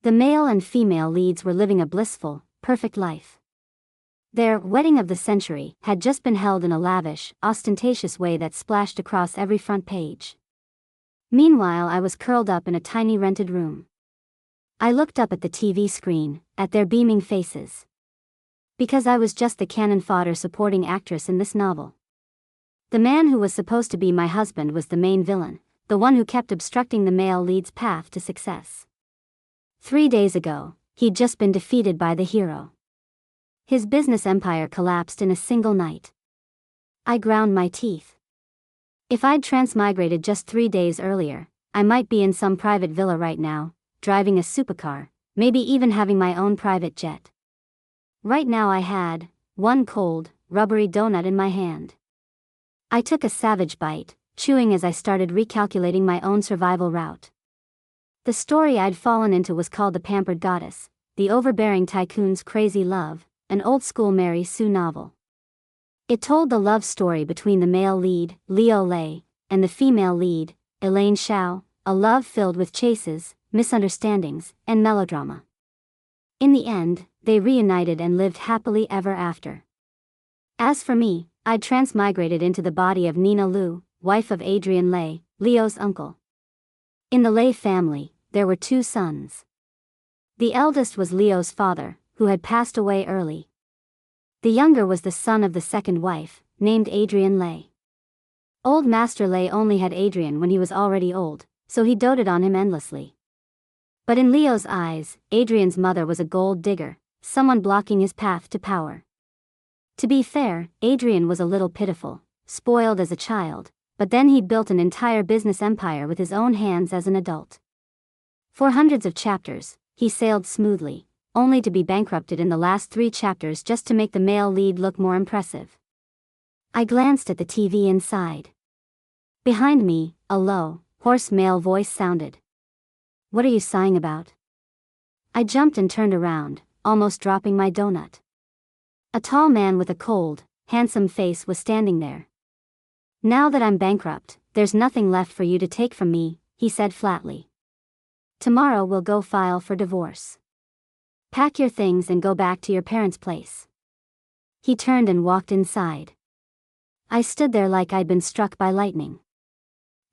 The male and female leads were living a blissful, perfect life. Their wedding of the century had just been held in a lavish, ostentatious way that splashed across every front page. Meanwhile, I was curled up in a tiny rented room. I looked up at the TV screen, at their beaming faces. Because I was just the cannon fodder supporting actress in this novel. The man who was supposed to be my husband was the main villain, the one who kept obstructing the male lead's path to success. 3 days ago, he'd just been defeated by the hero. His business empire collapsed in a single night. I ground my teeth. If I'd transmigrated just 3 days earlier, I might be in some private villa right now, driving a supercar, maybe even having my own private jet. Right now I had one cold, rubbery donut in my hand. I took a savage bite, chewing as I started recalculating my own survival route. The story I'd fallen into was called The Pampered Goddess, the overbearing tycoon's crazy love, an old-school Mary Sue novel. It told the love story between the male lead, Leo Lei, and the female lead, Elaine Xiao, a love filled with chases, misunderstandings, and melodrama. In the end, they reunited and lived happily ever after. As for me, I'd transmigrated into the body of Nina Liu, wife of Adrian Lei, Leo's uncle. In the Lei family, there were 2 sons. The eldest was Leo's father, who had passed away early. The younger was the son of the second wife, named Adrian Lei. Old Master Lei only had Adrian when he was already old, so he doted on him endlessly. But in Leo's eyes, Adrian's mother was a gold digger, someone blocking his path to power. To be fair, Adrian was a little pitiful, spoiled as a child, but then he'd built an entire business empire with his own hands as an adult. For hundreds of chapters, he sailed smoothly, only to be bankrupted in the last 3 chapters just to make the male lead look more impressive. I glanced at the TV inside. Behind me, a low, hoarse male voice sounded. "What are you sighing about?" I jumped and turned around, almost dropping my donut. A tall man with a cold, handsome face was standing there. "Now that I'm bankrupt, there's nothing left for you to take from me," he said flatly. "Tomorrow we'll go file for divorce. Pack your things and go back to your parents' place." He turned and walked inside. I stood there like I'd been struck by lightning.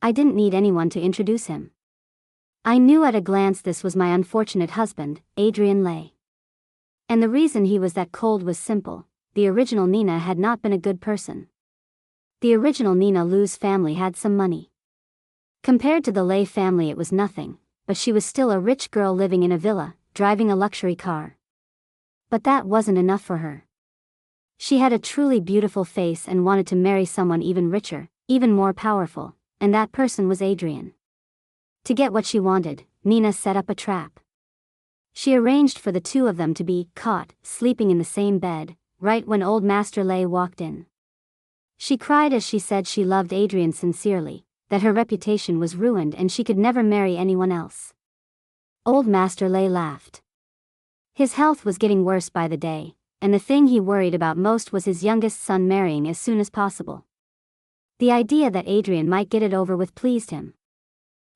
I didn't need anyone to introduce him. I knew at a glance this was my unfortunate husband, Adrian Lei. And the reason he was that cold was simple: the original Nina had not been a good person. The original Nina Liu's family had some money. Compared to the Lei family it was nothing, but she was still a rich girl living in a villa, driving a luxury car. But that wasn't enough for her. She had a truly beautiful face and wanted to marry someone even richer, even more powerful, and that person was Adrian. To get what she wanted, Nina set up a trap. She arranged for the 2 of them to be caught sleeping in the same bed, right when old Master Lei walked in. She cried as she said she loved Adrian sincerely, that her reputation was ruined and she could never marry anyone else. Old Master Lei laughed. His health was getting worse by the day, and the thing he worried about most was his youngest son marrying as soon as possible. The idea that Adrian might get it over with pleased him.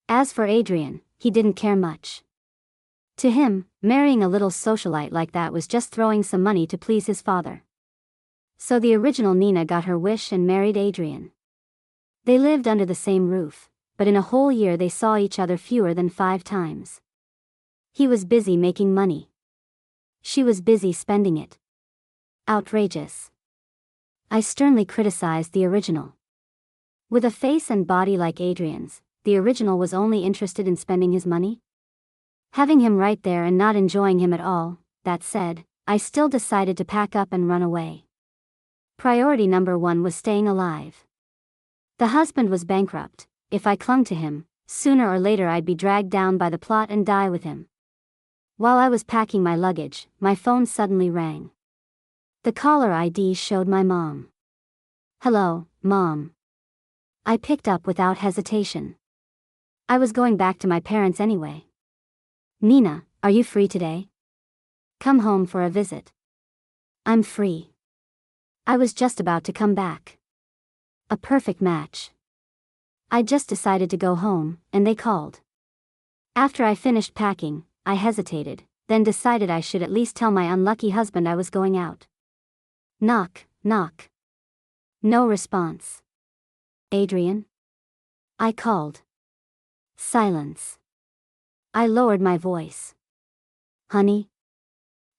As for Adrian, he didn't care much. To him, marrying a little socialite like that was just throwing some money to please his father. So the original Nina got her wish and married Adrian. They lived under the same roof, but in a whole year they saw each other fewer than 5 times. He was busy making money. She was busy spending it. Outrageous. I sternly criticized the original. With a face and body like Adrian's, the original was only interested in spending his money? Having him right there and not enjoying him at all. That said, I still decided to pack up and run away. Priority number 1 was staying alive. The husband was bankrupt. If I clung to him, sooner or later I'd be dragged down by the plot and die with him. While I was packing my luggage, my phone suddenly rang. The caller ID showed my mom. "Hello, Mom." I picked up without hesitation. I was going back to my parents anyway. "Nina, are you free today? Come home for a visit." "I'm free." I was just about to come back. A perfect match. I just decided to go home, and they called. After I finished packing, I hesitated, then decided I should at least tell my unlucky husband I was going out. Knock, knock. No response. Adrian? I called. Silence. I lowered my voice. Honey?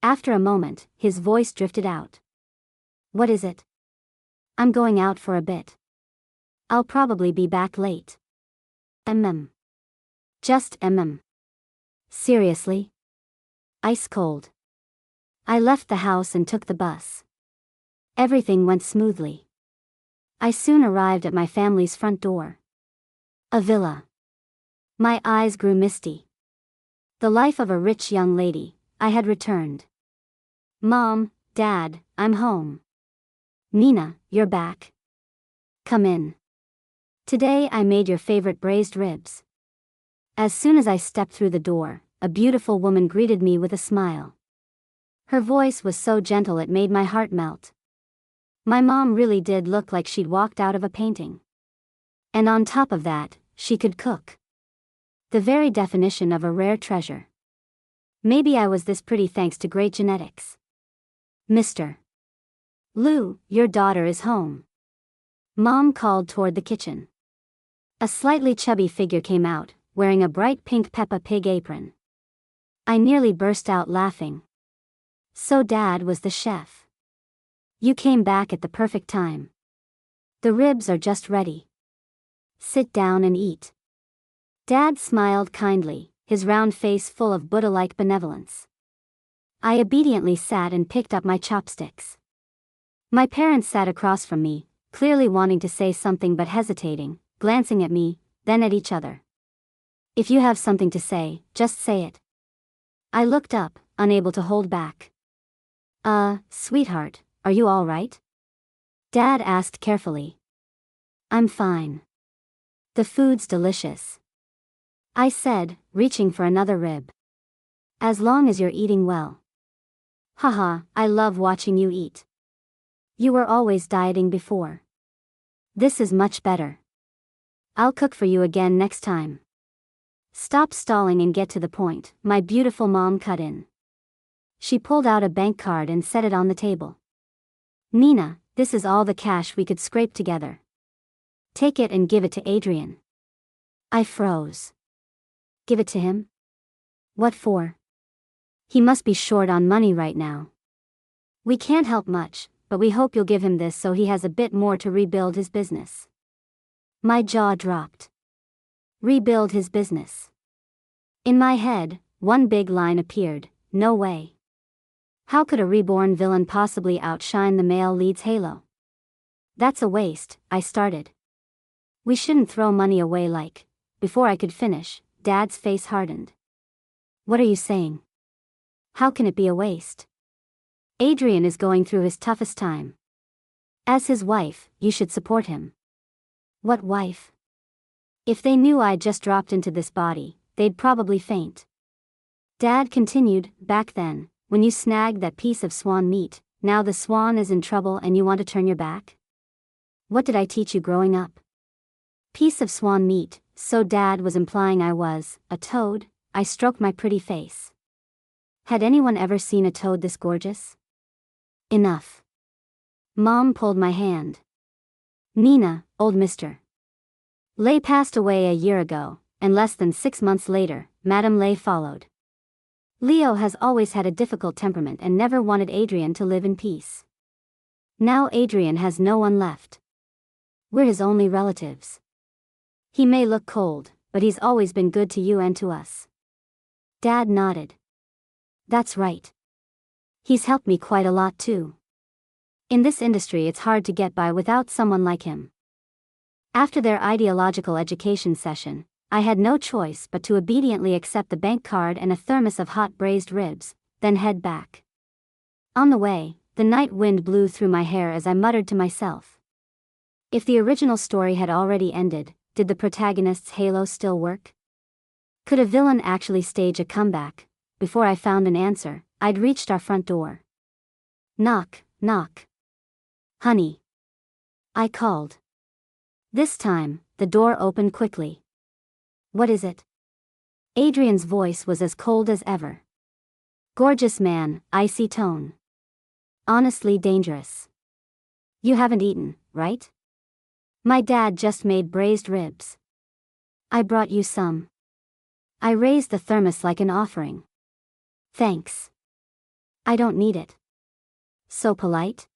After a moment, his voice drifted out. What is it? I'm going out for a bit. I'll probably be back late. Just Seriously? Ice cold. I left the house and took the bus. Everything went smoothly. I soon arrived at my family's front door. A villa. My eyes grew misty. The life of a rich young lady, I had returned. Mom, Dad, I'm home. Nina, you're back. Come in. Today I made your favorite braised ribs. As soon as I stepped through the door, a beautiful woman greeted me with a smile. Her voice was so gentle it made my heart melt. My mom really did look like she'd walked out of a painting. And on top of that, she could cook. The very definition of a rare treasure. Maybe I was this pretty thanks to great genetics. Mr. Lou, your daughter is home. Mom called toward the kitchen. A slightly chubby figure came out, wearing a bright pink Peppa Pig apron. I nearly burst out laughing. So Dad was the chef. You came back at the perfect time. The ribs are just ready. Sit down and eat. Dad smiled kindly, his round face full of Buddha-like benevolence. I obediently sat and picked up my chopsticks. My parents sat across from me, clearly wanting to say something but hesitating, glancing at me, then at each other. If you have something to say, just say it. I looked up, unable to hold back. Sweetheart, are you all right? Dad asked carefully. I'm fine. The food's delicious. I said, reaching for another rib. As long as you're eating well. Haha, I love watching you eat. You were always dieting before. This is much better. I'll cook for you again next time. Stop stalling and get to the point, my beautiful mom cut in. She pulled out a bank card and set it on the table. Nina, this is all the cash we could scrape together. Take it and give it to Adrian. I froze. Give it to him? What for? He must be short on money right now. We can't help much, but we hope you'll give him this so he has a bit more to rebuild his business. My jaw dropped. Rebuild his business. In my head, one big line appeared, no way. How could a reborn villain possibly outshine the male lead's halo? That's a waste, I started. We shouldn't throw money away like. Before I could finish, Dad's face hardened. What are you saying? How can it be a waste? Adrian is going through his toughest time. As his wife, you should support him. What wife? If they knew I'd just dropped into this body, they'd probably faint. Dad continued, back then, when you snagged that piece of swan meat, now the swan is in trouble and you want to turn your back? What did I teach you growing up? Piece of swan meat, so Dad was implying I was a toad? I stroked my pretty face. Had anyone ever seen a toad this gorgeous? Enough. Mom pulled my hand. Nina, old Mr. Lay passed away a year ago, and less than 6 months later, Madame Lay followed. Leo has always had a difficult temperament and never wanted Adrian to live in peace. Now Adrian has no one left. We're his only relatives. He may look cold, but he's always been good to you and to us. Dad nodded. That's right. He's helped me quite a lot too. In this industry it's hard to get by without someone like him. After their ideological education session, I had no choice but to obediently accept the bank card and a thermos of hot braised ribs, then head back. On the way, the night wind blew through my hair as I muttered to myself. If the original story had already ended, did the protagonist's halo still work? Could a villain actually stage a comeback? Before I found an answer, I'd reached our front door. Knock, knock. Honey. I called. This time, the door opened quickly. What is it? Adrian's voice was as cold as ever. Gorgeous man, icy tone. Honestly dangerous. You haven't eaten, right? My dad just made braised ribs. I brought you some. I raised the thermos like an offering. Thanks. I don't need it. So polite.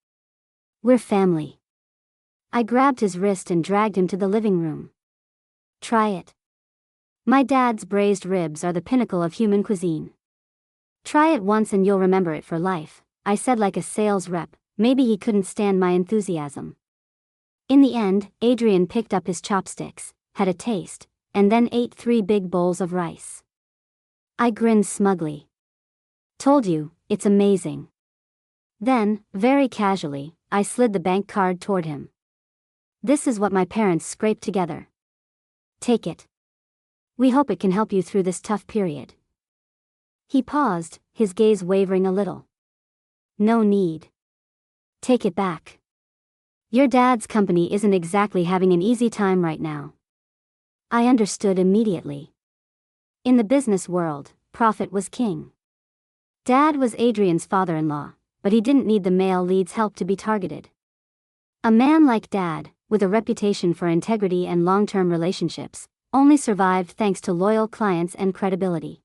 We're family. I grabbed his wrist and dragged him to the living room. Try it. My dad's braised ribs are the pinnacle of human cuisine. Try it once and you'll remember it for life, I said like a sales rep. Maybe he couldn't stand my enthusiasm. In the end, Adrian picked up his chopsticks, had a taste, and then ate 3 big bowls of rice. I grinned smugly. Told you, it's amazing. Then, very casually, I slid the bank card toward him. This is what my parents scraped together. Take it. We hope it can help you through this tough period. He paused, his gaze wavering a little. No need. Take it back. Your dad's company isn't exactly having an easy time right now. I understood immediately. In the business world, profit was king. Dad was Adrian's father-in-law, but he didn't need the male lead's help to be targeted. A man like Dad, with a reputation for integrity and long-term relationships, only survived thanks to loyal clients and credibility.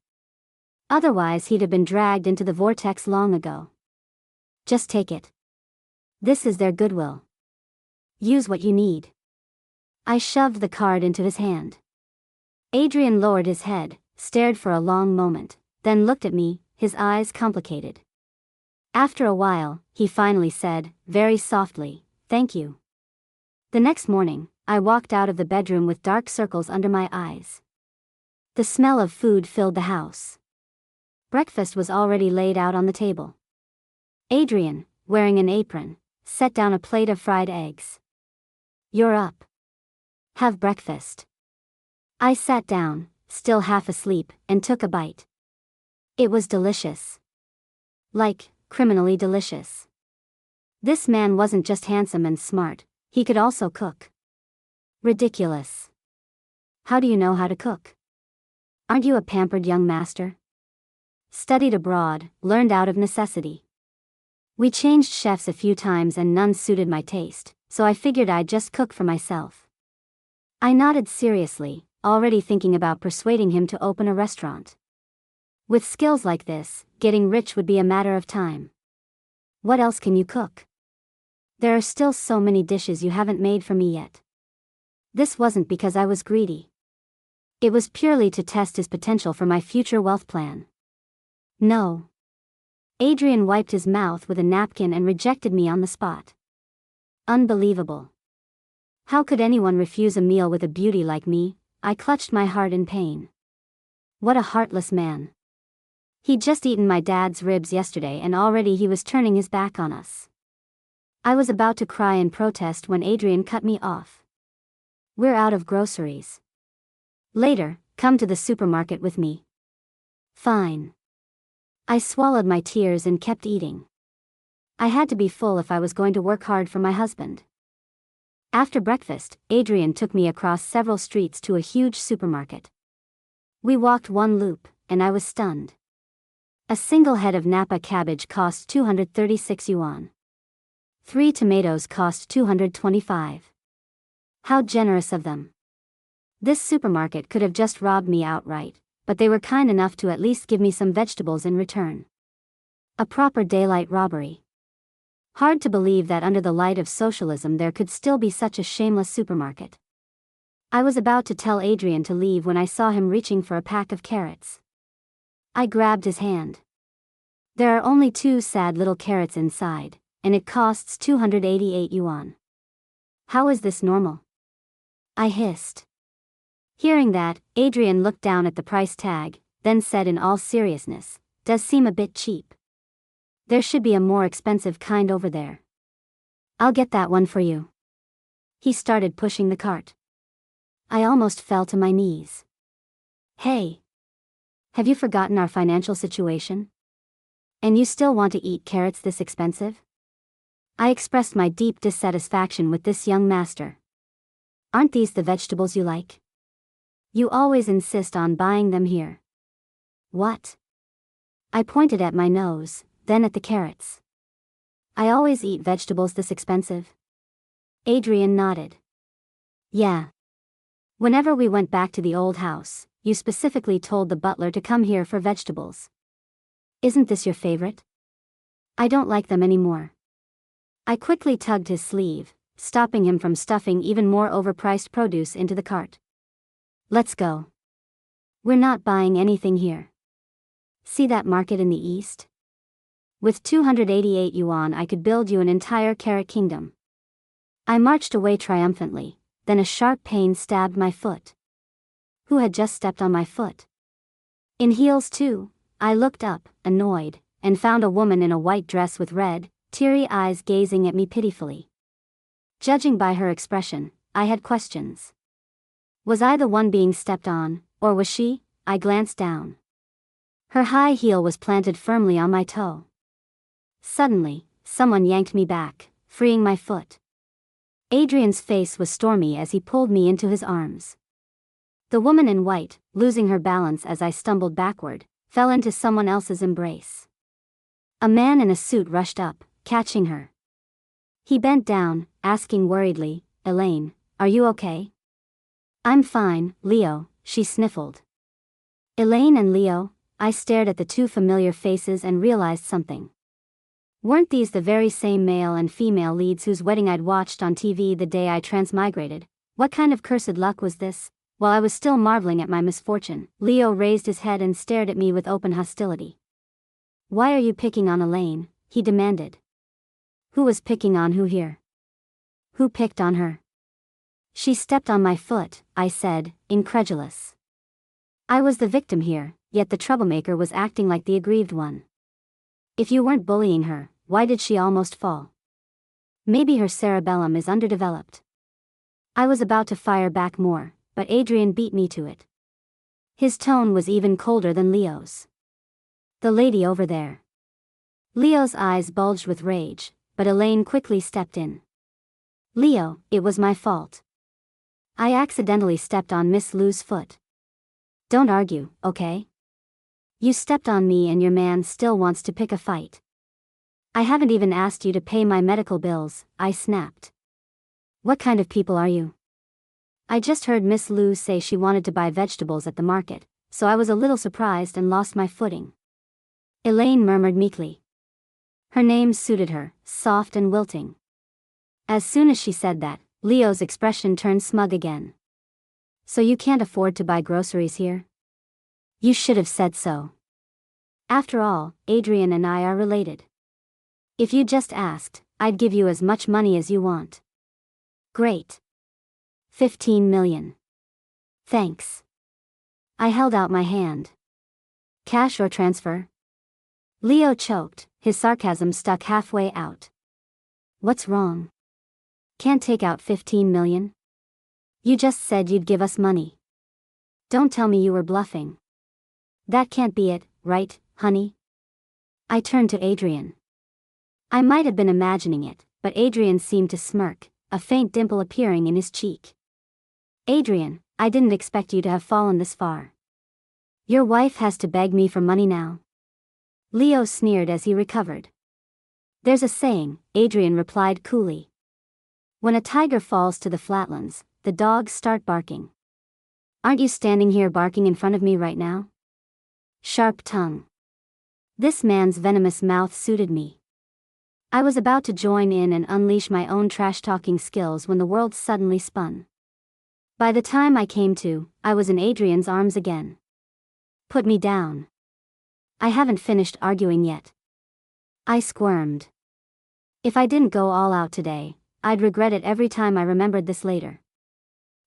Otherwise he'd have been dragged into the vortex long ago. Just take it. This is their goodwill. Use what you need. I shoved the card into his hand. Adrian lowered his head, stared for a long moment, then looked at me, his eyes complicated. After a while, he finally said, very softly, "Thank you." The next morning, I walked out of the bedroom with dark circles under my eyes. The smell of food filled the house. Breakfast was already laid out on the table. Adrian, wearing an apron, set down a plate of fried eggs. You're up. Have breakfast. I sat down, still half asleep, and took a bite. It was delicious. Like, criminally delicious. This man wasn't just handsome and smart, he could also cook. Ridiculous. How do you know how to cook? Aren't you a pampered young master? Studied abroad, learned out of necessity. We changed chefs a few times and none suited my taste, so I figured I'd just cook for myself. I nodded seriously, already thinking about persuading him to open a restaurant. With skills like this, getting rich would be a matter of time. What else can you cook? There are still so many dishes you haven't made for me yet. This wasn't because I was greedy. It was purely to test his potential for my future wealth plan. No. Adrian wiped his mouth with a napkin and rejected me on the spot. Unbelievable. How could anyone refuse a meal with a beauty like me? I clutched my heart in pain. What a heartless man. He'd just eaten my dad's ribs yesterday and already he was turning his back on us. I was about to cry in protest when Adrian cut me off. We're out of groceries. Later, come to the supermarket with me. Fine. I swallowed my tears and kept eating. I had to be full if I was going to work hard for my husband. After breakfast, Adrian took me across several streets to a huge supermarket. We walked one loop, and I was stunned. A single head of Napa cabbage cost 236 yuan. 3 tomatoes cost 225. How generous of them. This supermarket could have just robbed me outright, but they were kind enough to at least give me some vegetables in return. A proper daylight robbery. Hard to believe that under the light of socialism there could still be such a shameless supermarket. I was about to tell Adrian to leave when I saw him reaching for a pack of carrots. I grabbed his hand. There are only 2 sad little carrots inside, and it costs 288 yuan. How is this normal? I hissed. Hearing that, Adrian looked down at the price tag, then said in all seriousness, "Does seem a bit cheap. There should be a more expensive kind over there. I'll get that one for you." He started pushing the cart. I almost fell to my knees. Hey! Have you forgotten our financial situation? And you still want to eat carrots this expensive? I expressed my deep dissatisfaction with this young master. Aren't these the vegetables you like? You always insist on buying them here. What? I pointed at my nose, then at the carrots. I always eat vegetables this expensive. Adrian nodded. Yeah. Whenever we went back to the old house, you specifically told the butler to come here for vegetables. Isn't this your favorite? I don't like them anymore. I quickly tugged his sleeve, stopping him from stuffing even more overpriced produce into the cart. Let's go. We're not buying anything here. See that market in the east? With 288 yuan I could build you an entire carrot kingdom. I marched away triumphantly, then a sharp pain stabbed my foot. Who had just stepped on my foot? In heels too, I looked up, annoyed, and found a woman in a white dress with red, teary eyes gazing at me pitifully. Judging by her expression, I had questions. Was I the one being stepped on, or was she? I glanced down. Her high heel was planted firmly on my toe. Suddenly, someone yanked me back, freeing my foot. Adrian's face was stormy as he pulled me into his arms. The woman in white, losing her balance as I stumbled backward, fell into someone else's embrace. A man in a suit rushed up, catching her. He bent down, asking worriedly, "Elaine, are you okay?" "I'm fine, Leo," she sniffled. Elaine and Leo, I stared at the two familiar faces and realized something. Weren't these the very same male and female leads whose wedding I'd watched on TV the day I transmigrated? What kind of cursed luck was this? While I was still marveling at my misfortune, Leo raised his head and stared at me with open hostility. "Why are you picking on Elaine?" he demanded. "Who was picking on who here? Who picked on her?" "She stepped on my foot," I said, incredulous. I was the victim here, yet the troublemaker was acting like the aggrieved one. If you weren't bullying her, why did she almost fall? Maybe her cerebellum is underdeveloped. I was about to fire back more, but Adrian beat me to it. His tone was even colder than Leo's. "The lady over there." Leo's eyes bulged with rage, but Elaine quickly stepped in. "Leo, it was my fault. I accidentally stepped on Miss Lu's foot. Don't argue, okay? You stepped on me and your man still wants to pick a fight. I haven't even asked you to pay my medical bills," I snapped. "What kind of people are you?" I just heard Miss Lu say she wanted to buy vegetables at the market, so I was a little surprised and lost my footing. Elaine murmured meekly. Her name suited her, soft and wilting. As soon as she said that, Leo's expression turned smug again. "So you can't afford to buy groceries here? You should have said so. After all, Adrian and I are related. If you just asked, I'd give you as much money as you want." "Great. 15 million. Thanks." I held out my hand. "Cash or transfer?" Leo choked, his sarcasm stuck halfway out. "What's wrong? Can't take out 15 million? You just said you'd give us money. Don't tell me you were bluffing. That can't be it, right, honey?" I turned to Adrian. I might have been imagining it, but Adrian seemed to smirk, a faint dimple appearing in his cheek. "Adrian, I didn't expect you to have fallen this far. Your wife has to beg me for money now?" Leo sneered as he recovered. "There's a saying," Adrian replied coolly. "When a tiger falls to the flatlands, the dogs start barking. Aren't you standing here barking in front of me right now?" Sharp tongue. This man's venomous mouth suited me. I was about to join in and unleash my own trash-talking skills when the world suddenly spun. By the time I came to, I was in Adrian's arms again. "Put me down. I haven't finished arguing yet." I squirmed. If I didn't go all out today, I'd regret it every time I remembered this later.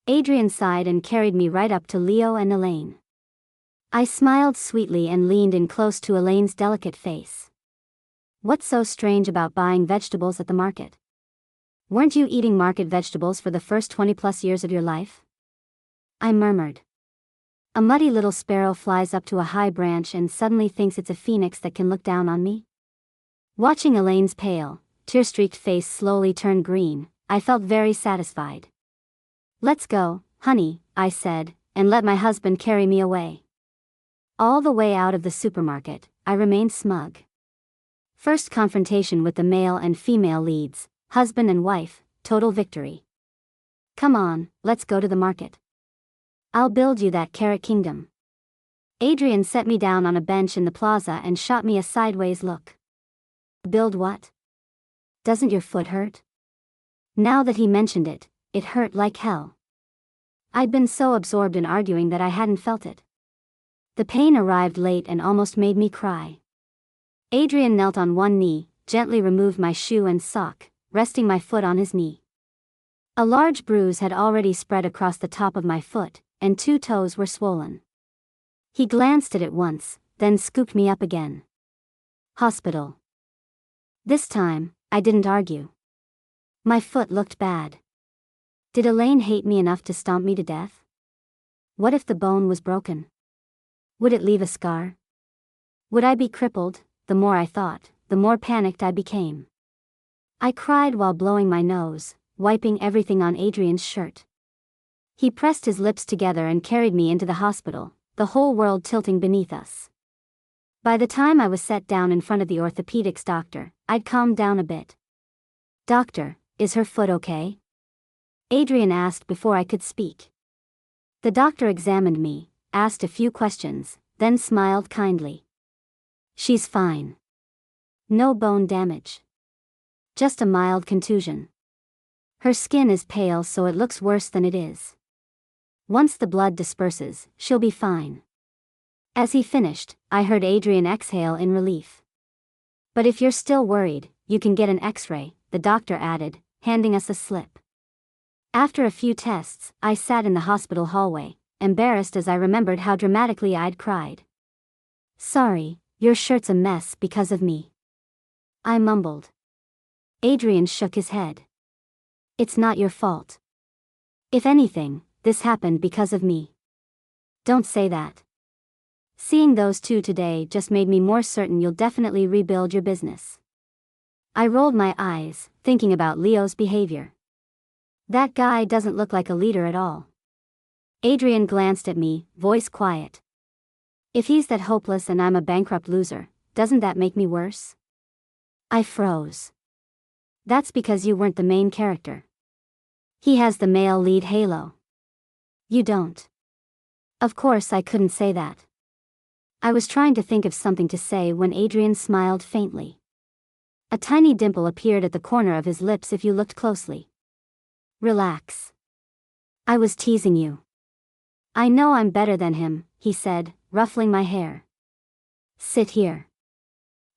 Adrian sighed and carried me right up to Leo and Elaine. I smiled sweetly and leaned in close to Elaine's delicate face. "What's so strange about buying vegetables at the market? Weren't you eating market vegetables for the first 20+ years of your life?" I murmured. A muddy little sparrow flies up to a high branch and suddenly thinks it's a phoenix that can look down on me. Watching Elaine's pale, tear-streaked face slowly turn green, I felt very satisfied. "Let's go, honey," I said, "and let my husband carry me away." All the way out of the supermarket, I remained smug. First confrontation with the male and female leads, husband and wife, total victory. Come on, let's go to the market. I'll build you that carrot kingdom. Adrian set me down on a bench in the plaza and shot me a sideways look. Build what? Doesn't your foot hurt? Now that he mentioned it, it hurt like hell. I'd been so absorbed in arguing that I hadn't felt it. The pain arrived late and almost made me cry. Adrian knelt on one knee, gently removed my shoe and sock, resting my foot on his knee. A large bruise had already spread across the top of my foot, and 2 toes were swollen. He glanced at it once, then scooped me up again. Hospital. This time, I didn't argue. My foot looked bad. Did Elaine hate me enough to stomp me to death? What if the bone was broken? Would it leave a scar? Would I be crippled? The more I thought, the more panicked I became. I cried while blowing my nose, wiping everything on Adrian's shirt. He pressed his lips together and carried me into the hospital, the whole world tilting beneath us. By the time I was set down in front of the orthopedics doctor, I'd calmed down a bit. Doctor, is her foot okay? Adrian asked before I could speak. The doctor examined me, asked a few questions, then smiled kindly. She's fine. No bone damage. Just a mild contusion. Her skin is pale so it looks worse than it is. Once the blood disperses, she'll be fine. As he finished, I heard Adrian exhale in relief. But if you're still worried, you can get an X-ray, the doctor added, handing us a slip. After a few tests, I sat in the hospital hallway, embarrassed as I remembered how dramatically I'd cried. Sorry, your shirt's a mess because of me. I mumbled. Adrian shook his head. It's not your fault. If anything, this happened because of me. Don't say that. Seeing those two today just made me more certain you'll definitely rebuild your business. I rolled my eyes, thinking about Leo's behavior. That guy doesn't look like a leader at all. Adrian glanced at me, voice quiet. If he's that hopeless and I'm a bankrupt loser, doesn't that make me worse? I froze. That's because you weren't the main character. He has the male lead halo. You don't. Of course I couldn't say that. I was trying to think of something to say when Adrian smiled faintly. A tiny dimple appeared at the corner of his lips if you looked closely. Relax. I was teasing you. I know I'm better than him, he said, ruffling my hair. Sit here.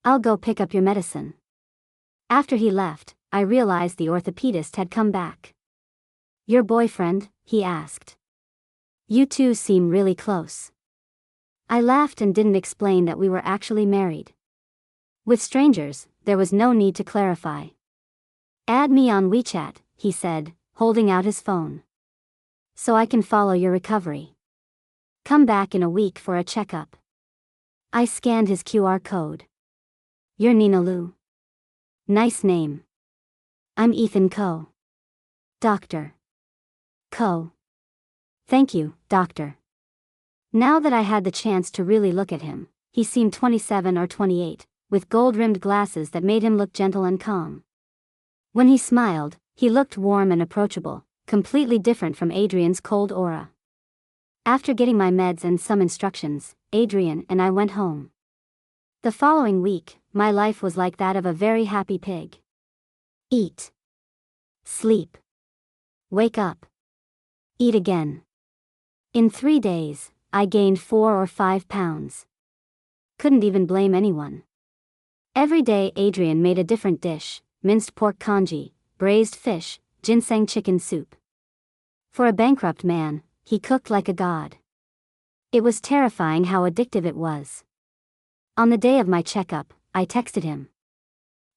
I'll go pick up your medicine. After he left, I realized the orthopedist had come back. Your boyfriend? He asked. You two seem really close. I laughed and didn't explain that we were actually married. With strangers, there was no need to clarify. Add me on WeChat, he said, holding out his phone. So I can follow your recovery. Come back in a week for a checkup. I scanned his QR code. You're Nina Lou. Nice name. I'm Ethan Coe. Doctor. Coe. Thank you, doctor. Now that I had the chance to really look at him, he seemed 27 or 28, with gold-rimmed glasses that made him look gentle and calm. When he smiled, he looked warm and approachable, completely different from Adrian's cold aura. After getting my meds and some instructions, Adrian and I went home. The following week, my life was like that of a very happy pig. Eat. Sleep. Wake up. Eat again. In 3 days, I gained 4 or 5 pounds. Couldn't even blame anyone. Every day Adrian made a different dish: minced pork congee, braised fish, ginseng chicken soup. For a bankrupt man, he cooked like a god. It was terrifying how addictive it was. On the day of my checkup, I texted him.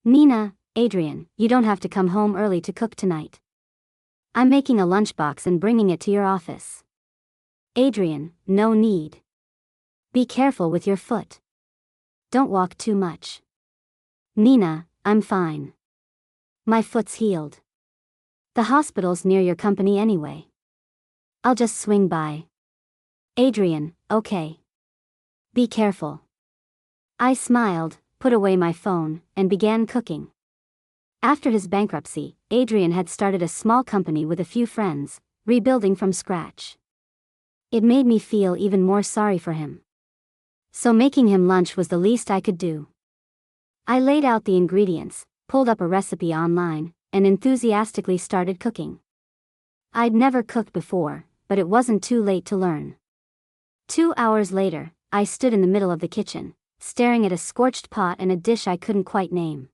Nina, Adrian, you don't have to come home early to cook tonight. I'm making a lunchbox and bringing it to your office. Adrian, no need. Be careful with your foot. Don't walk too much. Nina, I'm fine. My foot's healed. The hospital's near your company anyway. I'll just swing by. Adrian, okay. Be careful. I smiled, put away my phone, and began cooking. After his bankruptcy, Adrian had started a small company with a few friends, rebuilding from scratch. It made me feel even more sorry for him. So making him lunch was the least I could do. I laid out the ingredients, pulled up a recipe online, and enthusiastically started cooking. I'd never cooked before, but it wasn't too late to learn. 2 hours later, I stood in the middle of the kitchen, staring at a scorched pot and a dish I couldn't quite name.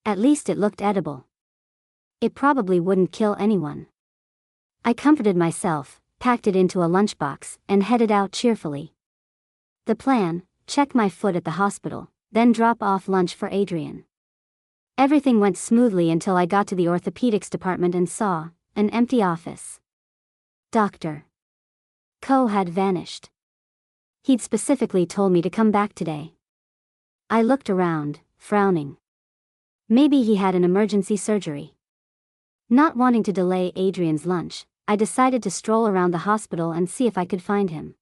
At least it looked edible. It probably wouldn't kill anyone. I comforted myself, packed it into a lunchbox, and headed out cheerfully. The plan: check my foot at the hospital, then drop off lunch for Adrian. Everything went smoothly until I got to the orthopedics department and saw an empty office. Dr. Ko had vanished. He'd specifically told me to come back today. I looked around, frowning. Maybe he had an emergency surgery. Not wanting to delay Adrian's lunch, I decided to stroll around the hospital and see if I could find him.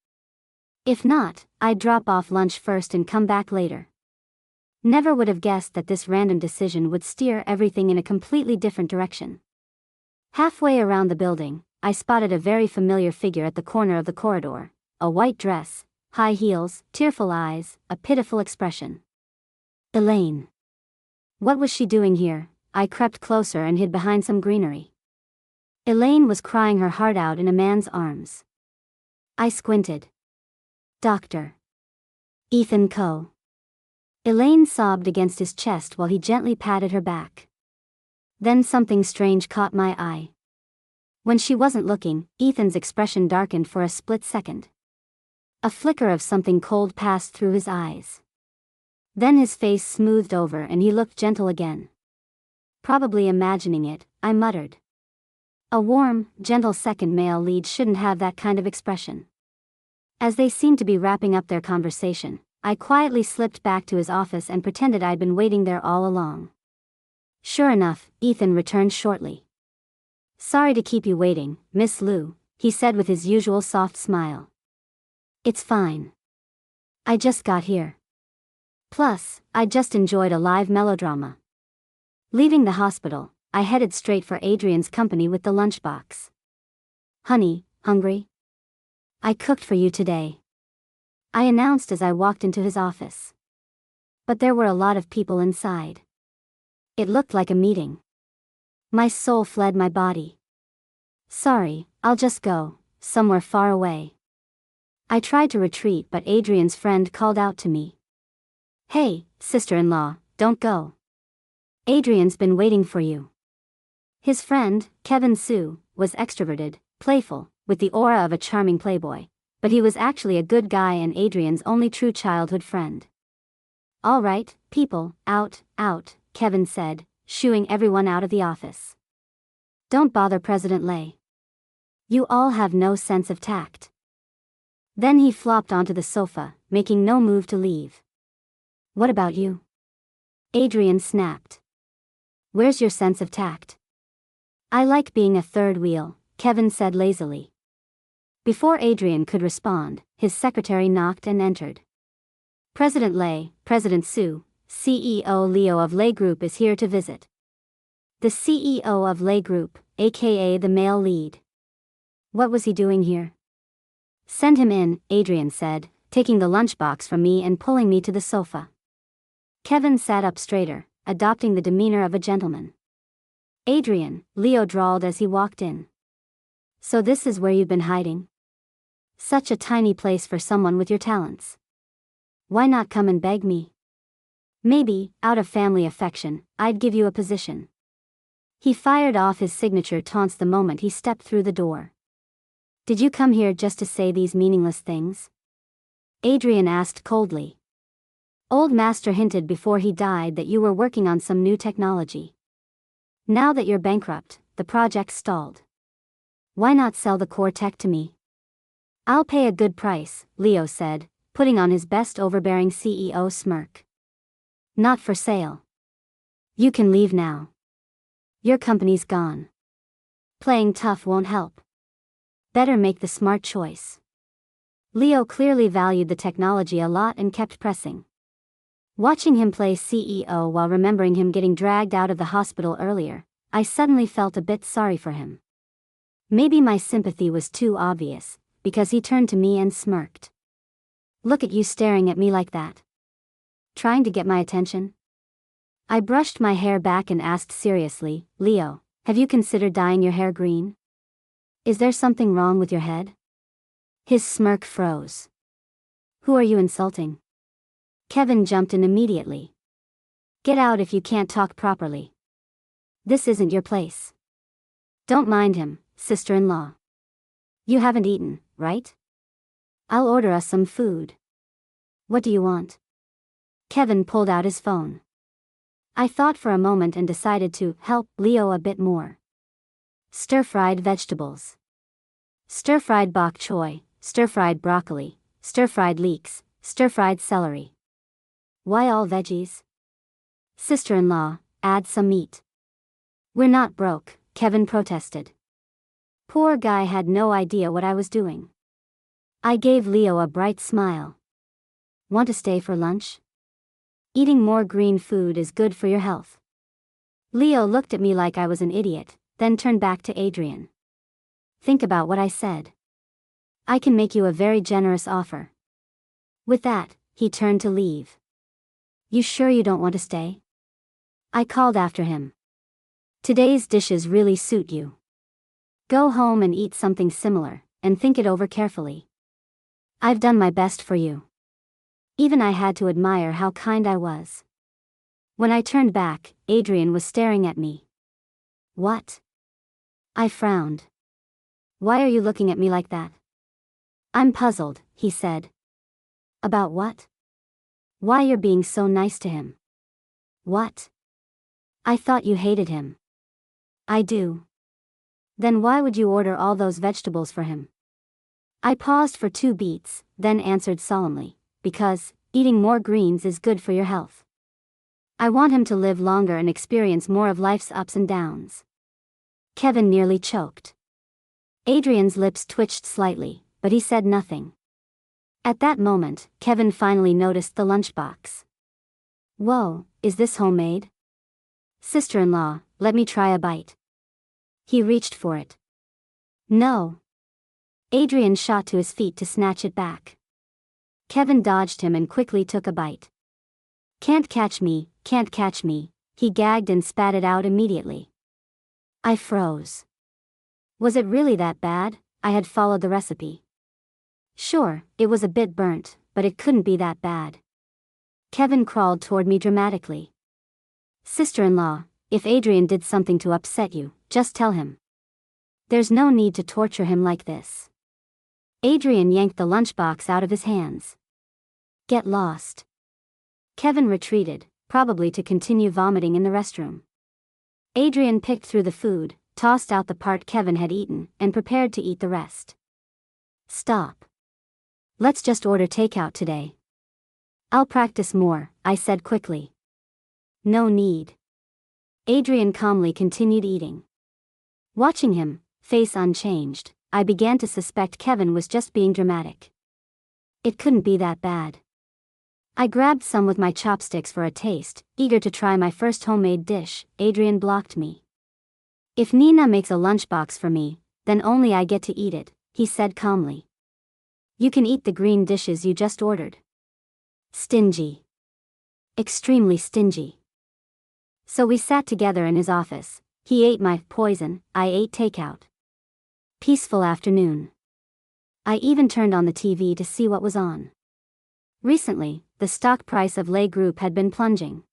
If not, I'd drop off lunch first and come back later. Never would have guessed that this random decision would steer everything in a completely different direction. Halfway around the building, I spotted a very familiar figure at the corner of the corridor. A white dress, high heels, tearful eyes, a pitiful expression. Elaine. What was she doing here? I crept closer and hid behind some greenery. Elaine was crying her heart out in a man's arms. I squinted. Dr. Ethan Ko. Elaine sobbed against his chest while he gently patted her back. Then something strange caught my eye. When she wasn't looking, Ethan's expression darkened for a split second. A flicker of something cold passed through his eyes. Then his face smoothed over and he looked gentle again. Probably imagining it, I muttered. A warm, gentle second male lead shouldn't have that kind of expression. As they seemed to be wrapping up their conversation, I quietly slipped back to his office and pretended I'd been waiting there all along. Sure enough, Ethan returned shortly. Sorry to keep you waiting, Miss Liu, he said with his usual soft smile. It's fine. I just got here. Plus, I just enjoyed a live melodrama. Leaving the hospital, I headed straight for Adrian's company with the lunchbox. Honey, hungry? I cooked for you today, I announced as I walked into his office. But there were a lot of people inside. It looked like a meeting. My soul fled my body. Sorry, I'll just go somewhere far away. I tried to retreat, but Adrian's friend called out to me. Hey, sister-in-law, don't go. Adrian's been waiting for you. His friend, Kevin Sue, was extroverted, playful, with the aura of a charming playboy, but he was actually a good guy and Adrian's only true childhood friend. All right, people, out, Kevin said, shooing everyone out of the office. Don't bother President Lay. You all have no sense of tact. Then he flopped onto the sofa, making no move to leave. What about you? Adrian snapped. Where's your sense of tact? I like being a third wheel, Kevin said lazily. Before Adrian could respond, his secretary knocked and entered. President Lay, President Sue, CEO Leo of Lay Group is here to visit. The CEO of Lay Group, aka the male lead. What was he doing here? Send him in, Adrian said, taking the lunchbox from me and pulling me to the sofa. Kevin sat up straighter, adopting the demeanor of a gentleman. Adrian, Leo drawled as he walked in. So this is where you've been hiding? Such a tiny place for someone with your talents. Why not come and beg me? Maybe, out of family affection, I'd give you a position. He fired off his signature taunts the moment he stepped through the door. Did you come here just to say these meaningless things? Adrian asked coldly. Old Master hinted before he died that you were working on some new technology. Now that you're bankrupt, the project stalled. Why not sell the core tech to me? I'll pay a good price, Leo said, putting on his best overbearing CEO smirk. Not for sale. You can leave now. Your company's gone. Playing tough won't help. Better make the smart choice. Leo clearly valued the technology a lot and kept pressing. Watching him play CEO while remembering him getting dragged out of the hospital earlier, I suddenly felt a bit sorry for him. Maybe my sympathy was too obvious, because he turned to me and smirked. "Look at you staring at me like that. Trying to get my attention?" I brushed my hair back and asked seriously, "Leo, have you considered dyeing your hair green? Is there something wrong with your head?" His smirk froze. "Who are you insulting?" Kevin jumped in immediately. "Get out if you can't talk properly. This isn't your place." "Don't mind him, sister-in-law. You haven't eaten, right? I'll order us some food." "What do you want?" Kevin pulled out his phone. I thought for a moment and decided to help Leo a bit more. Stir-fried vegetables. Stir-fried bok choy, stir-fried broccoli, stir-fried leeks, stir-fried celery. "Why all veggies?" "Sister-in-law, add some meat." "We're not broke," Kevin protested. Poor guy had no idea what I was doing. I gave Leo a bright smile. "Want to stay for lunch? Eating more green food is good for your health." Leo looked at me like I was an idiot, then turned back to Adrian. "Think about what I said. I can make you a very generous offer." With that, he turned to leave. "You sure you don't want to stay?" I called after him. "Today's dishes really suit you. Go home and eat something similar, and think it over carefully. I've done my best for you." Even I had to admire how kind I was. When I turned back, Adrian was staring at me. "What?" I frowned. "Why are you looking at me like that?" "I'm puzzled," he said. "About what?" "Why you're being so nice to him." "What? I thought you hated him." "I do." "Then why would you order all those vegetables for him?" I paused for 2 beats, then answered solemnly, "Because eating more greens is good for your health. I want him to live longer and experience more of life's ups and downs." Kevin nearly choked. Adrian's lips twitched slightly, but he said nothing. At that moment, Kevin finally noticed the lunchbox. "Whoa, is this homemade?" "Sister-in-law, let me try a bite." He reached for it. "No." Adrian shot to his feet to snatch it back. Kevin dodged him and quickly took a bite. "Can't catch me, can't catch me," he gagged and spat it out immediately. I froze. Was it really that bad? I had followed the recipe. Sure, it was a bit burnt, but it couldn't be that bad. Kevin crawled toward me dramatically. "Sister-in-law, if Adrian did something to upset you, just tell him. There's no need to torture him like this." Adrian yanked the lunchbox out of his hands. "Get lost." Kevin retreated, probably to continue vomiting in the restroom. Adrian picked through the food, tossed out the part Kevin had eaten, and prepared to eat the rest. "Stop. Let's just order takeout today." "I'll practice more," I said quickly. "No need." Adrian calmly continued eating. Watching him, face unchanged, I began to suspect Kevin was just being dramatic. It couldn't be that bad. I grabbed some with my chopsticks for a taste, eager to try my first homemade dish. Adrian blocked me. "If Nina makes a lunchbox for me, then only I get to eat it," he said calmly. "You can eat the green dishes you just ordered." Stingy. Extremely stingy. So we sat together in his office. He ate my poison, I ate takeout. Peaceful afternoon. I even turned on the TV to see what was on. Recently, the stock price of Lay Group had been plunging.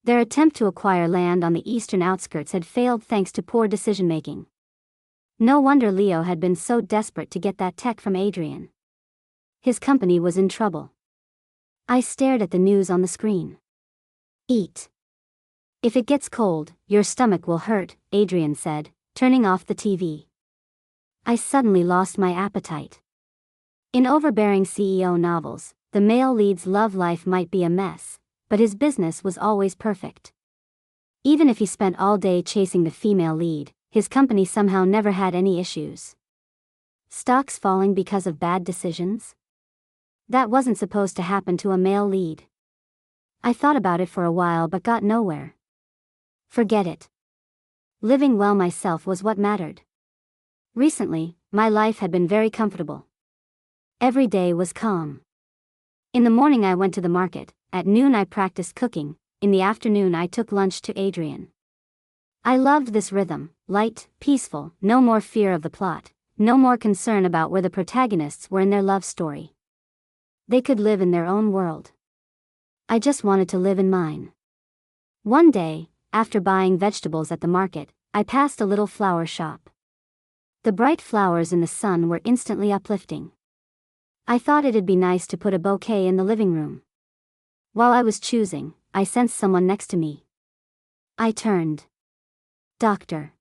Their attempt to acquire land on the eastern outskirts had failed thanks to poor decision-making. No wonder Leo had been so desperate to get that tech from Adrian. His company was in trouble. I stared at the news on the screen. "Eat. If it gets cold, your stomach will hurt," Adrian said, turning off the TV. I suddenly lost my appetite. In overbearing CEO novels, the male lead's love life might be a mess, but his business was always perfect. Even if he spent all day chasing the female lead, his company somehow never had any issues. Stocks falling because of bad decisions? That wasn't supposed to happen to a male lead. I thought about it for a while but got nowhere. Forget it. Living well myself was what mattered. Recently, my life had been very comfortable. Every day was calm. In the morning I went to the market, at noon I practiced cooking, in the afternoon I took lunch to Adrian. I loved this rhythm, light, peaceful, no more fear of the plot, no more concern about where the protagonists were in their love story. They could live in their own world. I just wanted to live in mine. One day, after buying vegetables at the market, I passed a little flower shop. The bright flowers in the sun were instantly uplifting. I thought it'd be nice to put a bouquet in the living room. While I was choosing, I sensed someone next to me. I turned. Dr.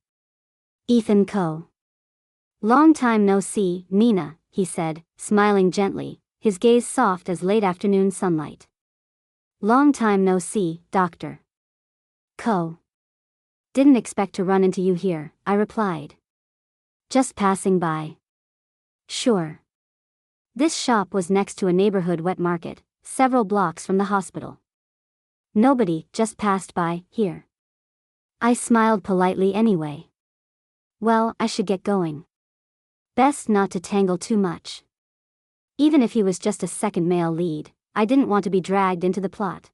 Ethan Coe. Long time no see, Nina, he said, smiling gently, his gaze soft as late afternoon sunlight. Long time no see, Dr. Coe. Didn't expect to run into you here, I replied. Just passing by. Sure. This shop was next to a neighborhood wet market, several blocks from the hospital. Nobody just passed by here. I smiled politely anyway. Well, I should get going. Best not to tangle too much. Even if he was just a second male lead, I didn't want to be dragged into the plot.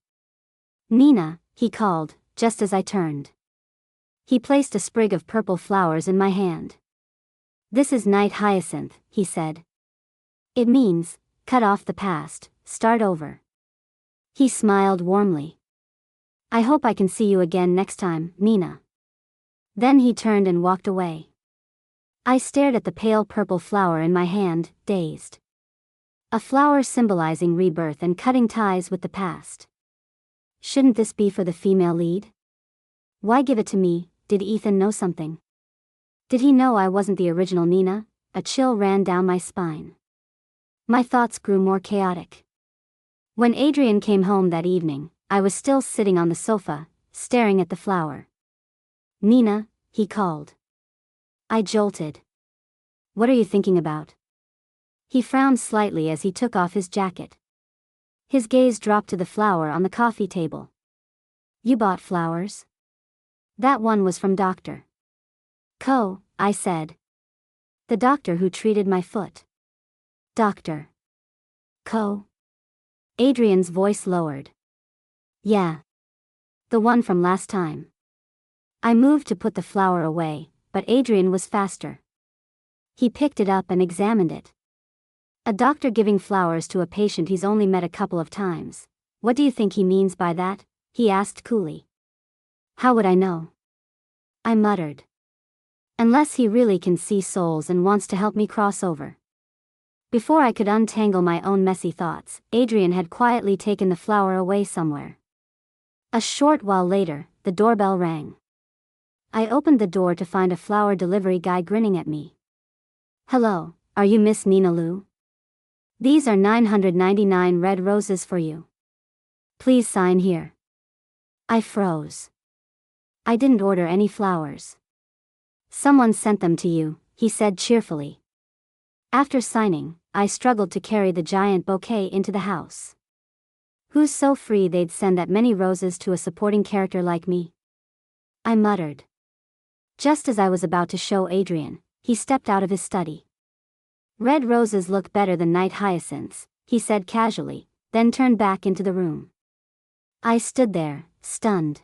Nina, he called, just as I turned. He placed a sprig of purple flowers in my hand. This is night hyacinth, he said. It means, cut off the past, start over. He smiled warmly. I hope I can see you again next time, Nina. Then he turned and walked away. I stared at the pale purple flower in my hand, dazed. A flower symbolizing rebirth and cutting ties with the past. Shouldn't this be for the female lead? Why give it to me? Did Ethan know something? Did he know I wasn't the original Nina? A chill ran down my spine. My thoughts grew more chaotic. When Adrian came home that evening, I was still sitting on the sofa, staring at the flower. Nina, he called. I jolted. What are you thinking about? He frowned slightly as he took off his jacket. His gaze dropped to the flower on the coffee table. You bought flowers? That one was from Dr. Coe, I said. The doctor who treated my foot. Dr. Coe? Adrian's voice lowered. Yeah. The one from last time. I moved to put the flower away, but Adrian was faster. He picked it up and examined it. A doctor giving flowers to a patient he's only met a couple of times. What do you think he means by that? He asked coolly. How would I know? I muttered. Unless he really can see souls and wants to help me cross over. Before I could untangle my own messy thoughts, Adrian had quietly taken the flower away somewhere. A short while later, the doorbell rang. I opened the door to find a flower delivery guy grinning at me. Hello, are you Miss Nina Lou? These are 999 red roses for you. Please sign here. I froze. I didn't order any flowers. Someone sent them to you, he said cheerfully. After signing, I struggled to carry the giant bouquet into the house. Who's so free they'd send that many roses to a supporting character like me? I muttered. Just as I was about to show Adrian, he stepped out of his study. Red roses look better than night hyacinths, he said casually, then turned back into the room. I stood there, stunned.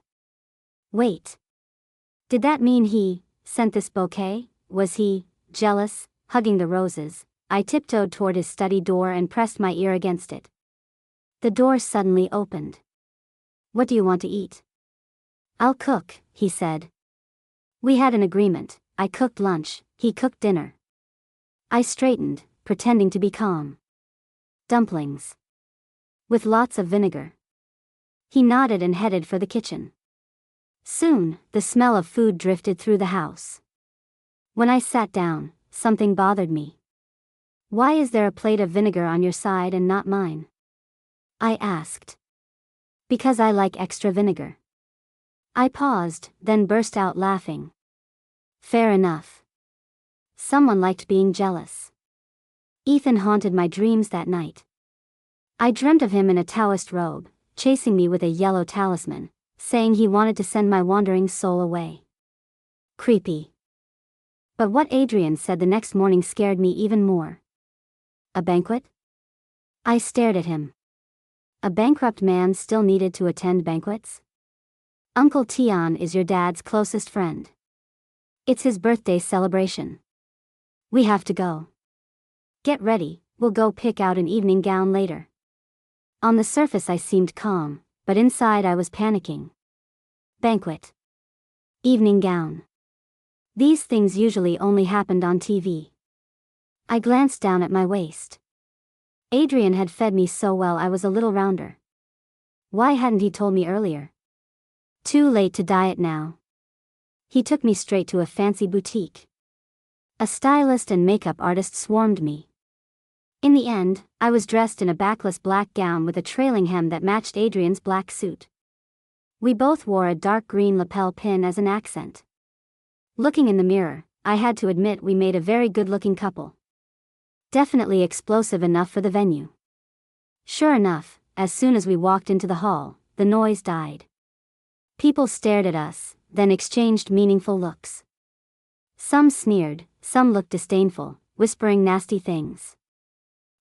Wait. Did that mean he sent this bouquet? Was he jealous? Hugging the roses, I tiptoed toward his study door and pressed my ear against it. The door suddenly opened. What do you want to eat? I'll cook, he said. We had an agreement. I cooked lunch, he cooked dinner. I straightened, pretending to be calm. Dumplings. With lots of vinegar. He nodded and headed for the kitchen. Soon, the smell of food drifted through the house. When I sat down, something bothered me. Why is there a plate of vinegar on your side and not mine? I asked. Because I like extra vinegar. I paused, then burst out laughing. Fair enough. Someone liked being jealous. Ethan haunted my dreams that night. I dreamt of him in a Taoist robe, chasing me with a yellow talisman, saying he wanted to send my wandering soul away. Creepy. But what Adrian said the next morning scared me even more. A banquet? I stared at him. A bankrupt man still needed to attend banquets? Uncle Tian is your dad's closest friend. It's his birthday celebration. We have to go. Get ready, we'll go pick out an evening gown later. On the surface I seemed calm, but inside I was panicking. Banquet. Evening gown. These things usually only happened on TV. I glanced down at my waist. Adrian had fed me so well I was a little rounder. Why hadn't he told me earlier? Too late to diet now. He took me straight to a fancy boutique. A stylist and makeup artist swarmed me. In the end, I was dressed in a backless black gown with a trailing hem that matched Adrian's black suit. We both wore a dark green lapel pin as an accent. Looking in the mirror, I had to admit we made a very good-looking couple. Definitely explosive enough for the venue. Sure enough, as soon as we walked into the hall, the noise died. People stared at us, then exchanged meaningful looks. Some sneered, some looked disdainful, whispering nasty things.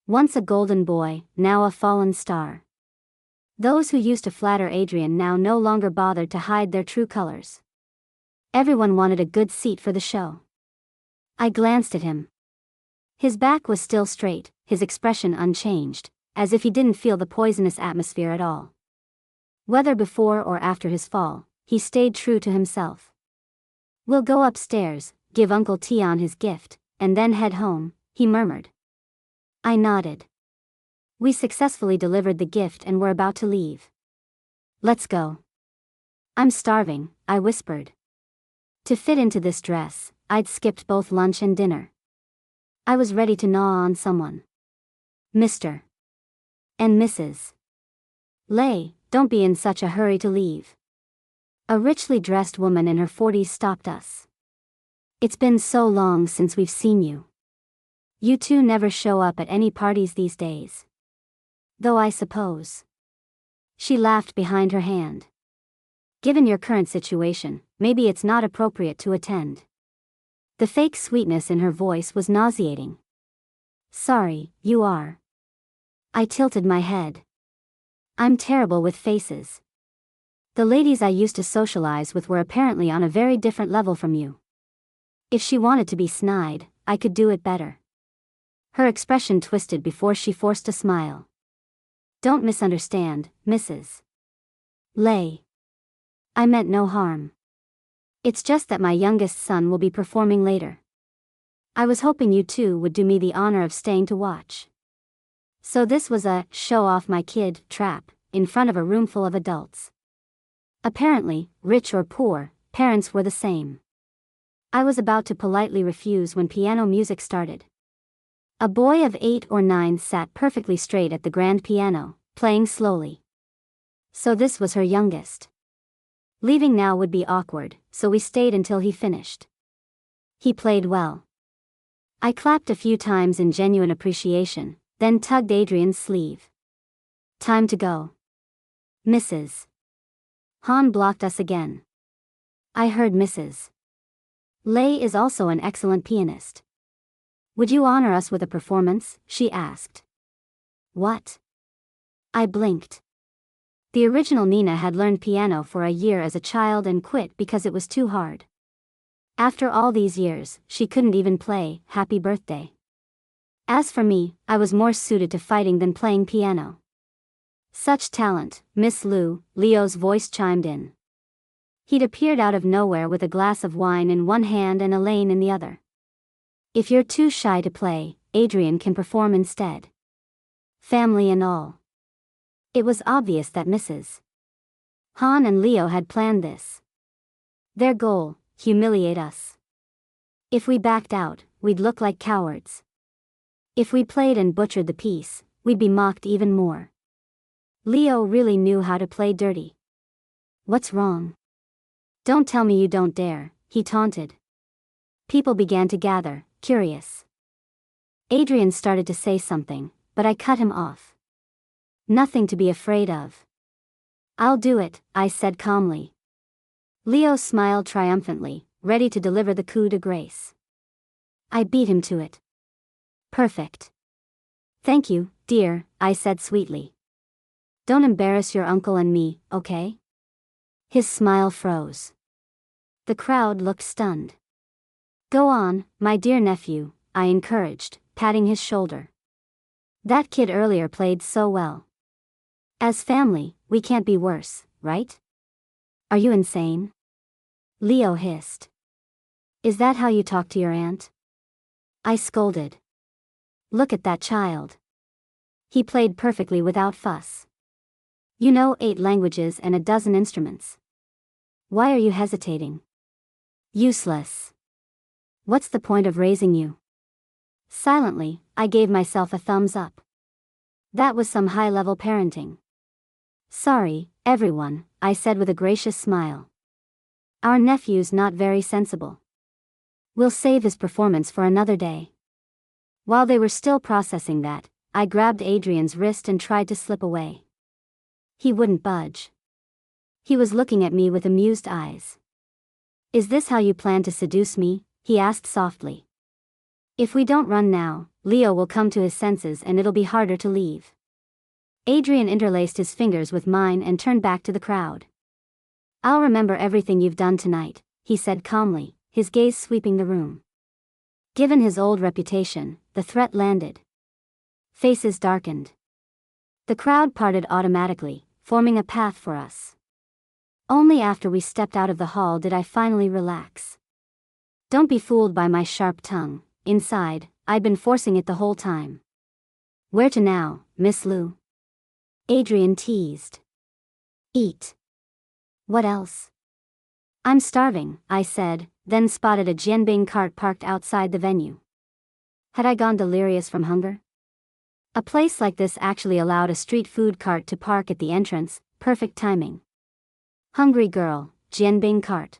Once a golden boy, now a fallen star. Those who used to flatter Adrian now no longer bothered to hide their true colors. Everyone wanted a good seat for the show. I glanced at him. His back was still straight, his expression unchanged, as if he didn't feel the poisonous atmosphere at all. Whether before or after his fall, he stayed true to himself. We'll go upstairs, give Uncle Tian his gift, and then head home, he murmured. I nodded. We successfully delivered the gift and were about to leave. Let's go. I'm starving, I whispered. To fit into this dress, I'd skipped both lunch and dinner. I was ready to gnaw on someone. Mr. and Mrs. Lay, don't be in such a hurry to leave. A richly dressed woman in her 40s stopped us. It's been so long since we've seen you. You two never show up at any parties these days. Though I suppose. She laughed behind her hand. Given your current situation, maybe it's not appropriate to attend. The fake sweetness in her voice was nauseating. Sorry, you are. I tilted my head. I'm terrible with faces. The ladies I used to socialize with were apparently on a very different level from you. If she wanted to be snide, I could do it better. Her expression twisted before she forced a smile. Don't misunderstand, Mrs. Lay. I meant no harm. It's just that my youngest son will be performing later. I was hoping you two would do me the honor of staying to watch. So this was a show off my kid trap, in front of a room full of adults. Apparently, rich or poor, parents were the same. I was about to politely refuse when piano music started. A boy of 8 or 9 sat perfectly straight at the grand piano, playing slowly. So this was her youngest. Leaving now would be awkward, so we stayed until he finished. He played well. I clapped a few times in genuine appreciation, then tugged Adrian's sleeve. Time to go. Mrs. Han blocked us again. I heard Mrs. Lay is also an excellent pianist. Would you honor us with a performance? She asked. What? I blinked. The original Nina had learned piano for a year as a child and quit because it was too hard. After all these years, she couldn't even play Happy Birthday. As for me, I was more suited to fighting than playing piano. Such talent, Miss Lu, Leo's voice chimed in. He'd appeared out of nowhere with a glass of wine in one hand and Elaine in the other. If you're too shy to play, Adrian can perform instead. Family and all. It was obvious that Mrs. Han and Leo had planned this. Their goal, humiliate us. If we backed out, we'd look like cowards. If we played and butchered the piece, we'd be mocked even more. Leo really knew how to play dirty. What's wrong? Don't tell me you don't dare, he taunted. People began to gather, curious. Adrian started to say something, but I cut him off. Nothing to be afraid of. I'll do it, I said calmly. Leo smiled triumphantly, ready to deliver the coup de grace. I beat him to it. Perfect. Thank you, dear, I said sweetly. Don't embarrass your uncle and me, okay? His smile froze. The crowd looked stunned. Go on, my dear nephew, I encouraged, patting his shoulder. That kid earlier played so well. As family, we can't be worse, right? Are you insane? Leo hissed. Is that how you talk to your aunt? I scolded. Look at that child. He played perfectly without fuss. You know 8 languages and a dozen instruments. Why are you hesitating? Useless. What's the point of raising you? Silently, I gave myself a thumbs up. That was some high-level parenting. Sorry, everyone, I said with a gracious smile. Our nephew's not very sensible. We'll save his performance for another day. While they were still processing that, I grabbed Adrian's wrist and tried to slip away. He wouldn't budge. He was looking at me with amused eyes. Is this how you plan to seduce me? He asked softly. If we don't run now, Leo will come to his senses and it'll be harder to leave. Adrian interlaced his fingers with mine and turned back to the crowd. I'll remember everything you've done tonight, he said calmly, his gaze sweeping the room. Given his old reputation, the threat landed. Faces darkened. The crowd parted automatically, forming a path for us. Only after we stepped out of the hall did I finally relax. Don't be fooled by my sharp tongue. Inside, I'd been forcing it the whole time. Where to now, Miss Lu? Adrian teased. Eat. What else? I'm starving, I said, then spotted a Jianbing cart parked outside the venue. Had I gone delirious from hunger? A place like this actually allowed a street food cart to park at the entrance, perfect timing. Hungry girl, Jianbing cart.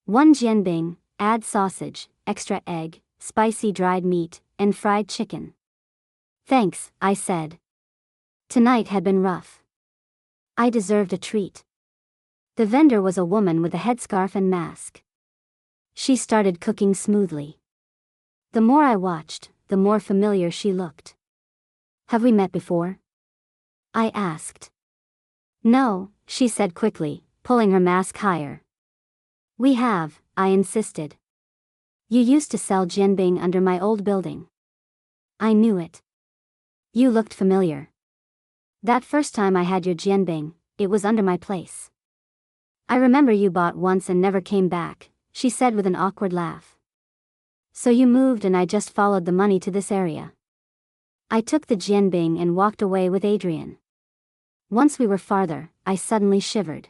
1 Jianbing, add sausage, extra egg, spicy dried meat, and fried chicken. Thanks, I said. Tonight had been rough. I deserved a treat. The vendor was a woman with a headscarf and mask. She started cooking smoothly. The more I watched, the more familiar she looked. Have we met before? I asked. No, she said quickly, pulling her mask higher. We have, I insisted. You used to sell Jianbing under my old building. I knew it. You looked familiar. That first time I had your Jianbing, it was under my place. I remember you bought once and never came back, she said with an awkward laugh. So you moved and I just followed the money to this area. I took the Jianbing and walked away with Adrian. Once we were farther, I suddenly shivered.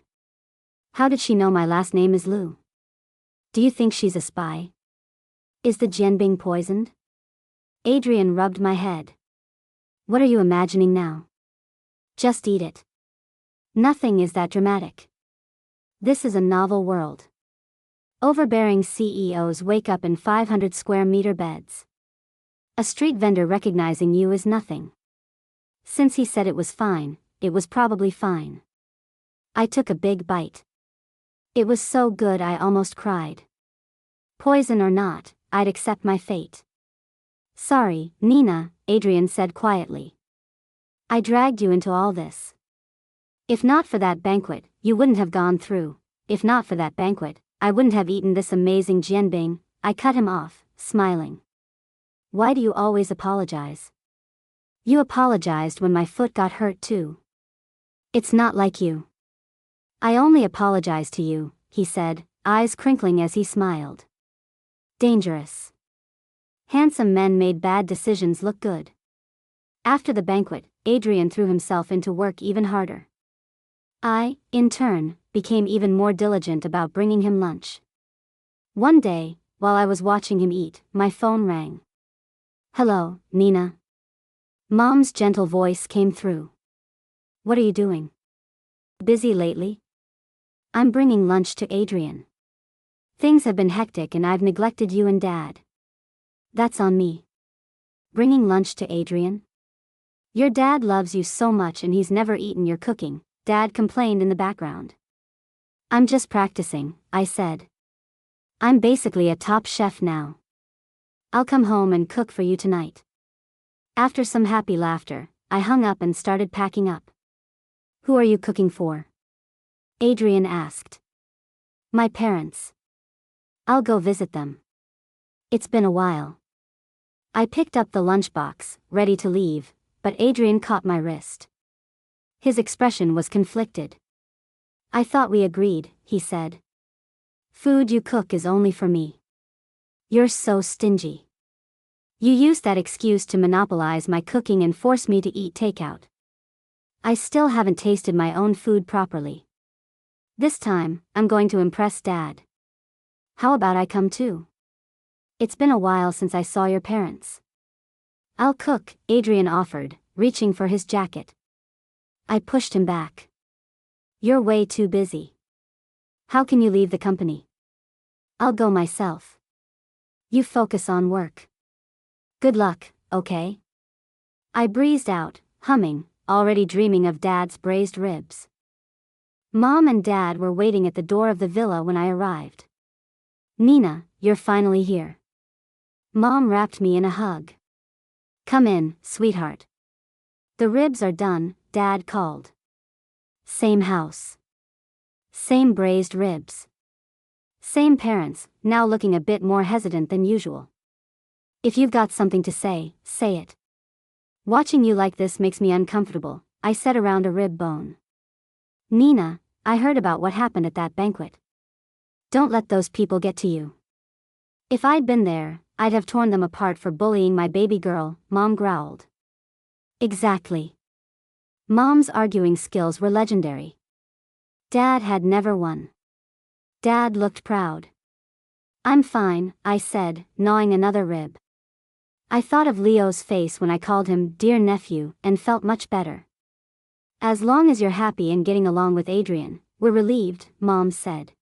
How did she know my last name is Lu? Do you think she's a spy? Is the Jianbing poisoned? Adrian rubbed my head. What are you imagining now? Just eat it. Nothing is that dramatic. This is a novel world. Overbearing CEOs wake up in 500 square meter beds. A street vendor recognizing you is nothing. Since he said it was fine, it was probably fine. I took a big bite. It was so good I almost cried. Poison or not, I'd accept my fate. Sorry, Nina, Adrian said quietly. I dragged you into all this. If not for that banquet, you wouldn't have gone through. If not for that banquet, I wouldn't have eaten this amazing Jianbing. I cut him off, smiling. Why do you always apologize? You apologized when my foot got hurt too. It's not like you. I only apologize to you, he said, eyes crinkling as he smiled. Dangerous. Handsome men made bad decisions look good. After the banquet, Adrian threw himself into work even harder. I, in turn, became even more diligent about bringing him lunch. One day, while I was watching him eat, my phone rang. Hello, Nina. Mom's gentle voice came through. What are you doing? Busy lately? I'm bringing lunch to Adrian. Things have been hectic and I've neglected you and Dad. That's on me. bringing lunch to Adrian? Your dad loves you so much and he's never eaten your cooking, Dad complained in the background. I'm just practicing, I said. I'm basically a top chef now. I'll come home and cook for you tonight. After some happy laughter, I hung up and started packing up. Who are you cooking for? Adrian asked. My parents. I'll go visit them. It's been a while. I picked up the lunchbox, ready to leave, but Adrian caught my wrist. His expression was conflicted. I thought we agreed, he said. Food you cook is only for me. You're so stingy. You used that excuse to monopolize my cooking and force me to eat takeout. I still haven't tasted my own food properly. This time, I'm going to impress Dad. How about I come too? It's been a while since I saw your parents. I'll cook, Adrian offered, reaching for his jacket. I pushed him back. You're way too busy. How can you leave the company? I'll go myself. You focus on work. Good luck, okay? I breezed out, humming, already dreaming of Dad's braised ribs. Mom and Dad were waiting at the door of the villa when I arrived. Nina, you're finally here. Mom wrapped me in a hug. Come in, sweetheart. The ribs are done, Dad called. Same house. Same braised ribs. Same parents, now looking a bit more hesitant than usual. If you've got something to say it. Watching you like this makes me uncomfortable, I said around a rib bone. Nina, I heard about what happened at that banquet. Don't let those people get to you. If I'd been there, I'd have torn them apart for bullying my baby girl, Mom growled. Exactly. Mom's arguing skills were legendary. Dad had never won. Dad looked proud. I'm fine, I said, gnawing another rib. I thought of Leo's face when I called him dear nephew and felt much better. As long as you're happy and getting along with Adrian, we're relieved, Mom said.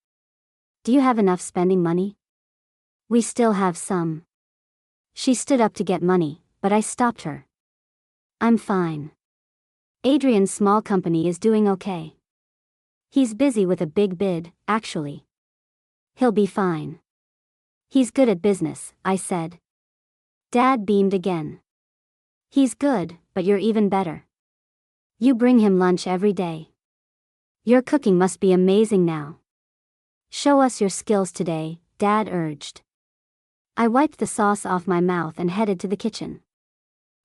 Do you have enough spending money? We still have some. She stood up to get money, but I stopped her. I'm fine. Adrian's small company is doing okay. He's busy with a big bid, actually. He'll be fine. He's good at business, I said. Dad beamed again. He's good, but you're even better. You bring him lunch every day. Your cooking must be amazing now. Show us your skills today, Dad urged. I wiped the sauce off my mouth and headed to the kitchen.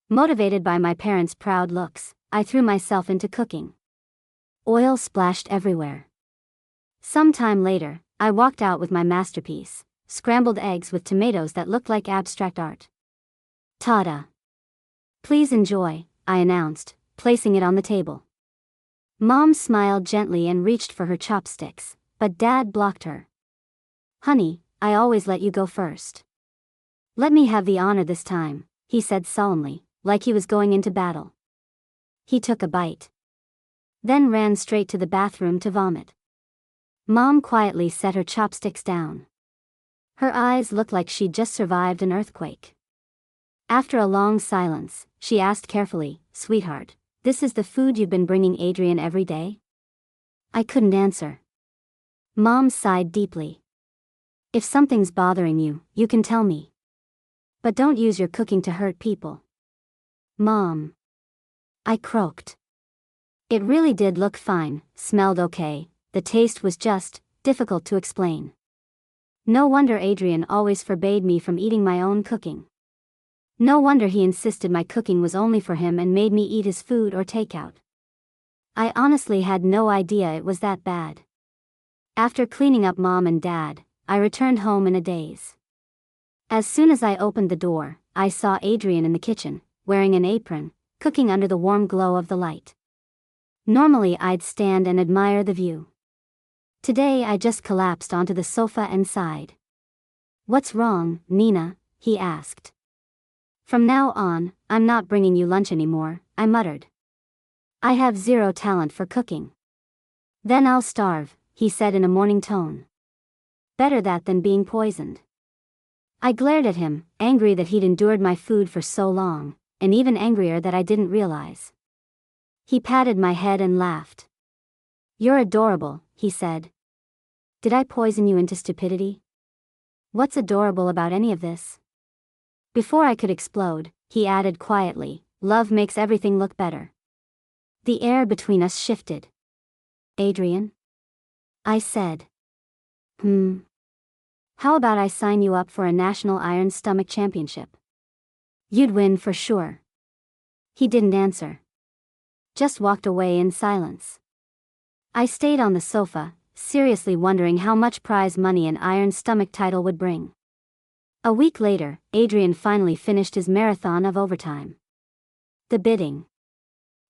Motivated by my parents' proud looks, I threw myself into cooking. Oil splashed everywhere. Some time later, I walked out with my masterpiece, scrambled eggs with tomatoes that looked like abstract art. Ta-da! Please enjoy, I announced, placing it on the table. Mom smiled gently and reached for her chopsticks, but Dad blocked her. Honey, I always let you go first. Let me have the honor this time, he said solemnly, like he was going into battle. He took a bite. Then ran straight to the bathroom to vomit. Mom quietly set her chopsticks down. Her eyes looked like she'd just survived an earthquake. After a long silence, she asked carefully, Sweetheart, this is the food you've been bringing Adrian every day? I couldn't answer. Mom sighed deeply. If something's bothering you, you can tell me. But don't use your cooking to hurt people. Mom. I croaked. It really did look fine, smelled okay, the taste was just difficult to explain. No wonder Adrian always forbade me from eating my own cooking. No wonder he insisted my cooking was only for him and made me eat his food or takeout. I honestly had no idea it was that bad. After cleaning up Mom and Dad, I returned home in a daze. As soon as I opened the door, I saw Adrian in the kitchen, wearing an apron, cooking under the warm glow of the light. Normally I'd stand and admire the view. Today I just collapsed onto the sofa and sighed. What's wrong, Nina? He asked. From now on, I'm not bringing you lunch anymore, I muttered. I have zero talent for cooking. Then I'll starve, he said in a morning tone. Better that than being poisoned. I glared at him, angry that he'd endured my food for so long, and even angrier that I didn't realize. He patted my head and laughed. "You're adorable," he said. "Did I poison you into stupidity? What's adorable about any of this?" Before I could explode, he added quietly, "Love makes everything look better." The air between us shifted. "Adrian?" I said. How about I sign you up for a national iron stomach championship? You'd win for sure." He didn't answer. Just walked away in silence. I stayed on the sofa, seriously wondering how much prize money an iron stomach title would bring. A week later, Adrian finally finished his marathon of overtime. The bidding.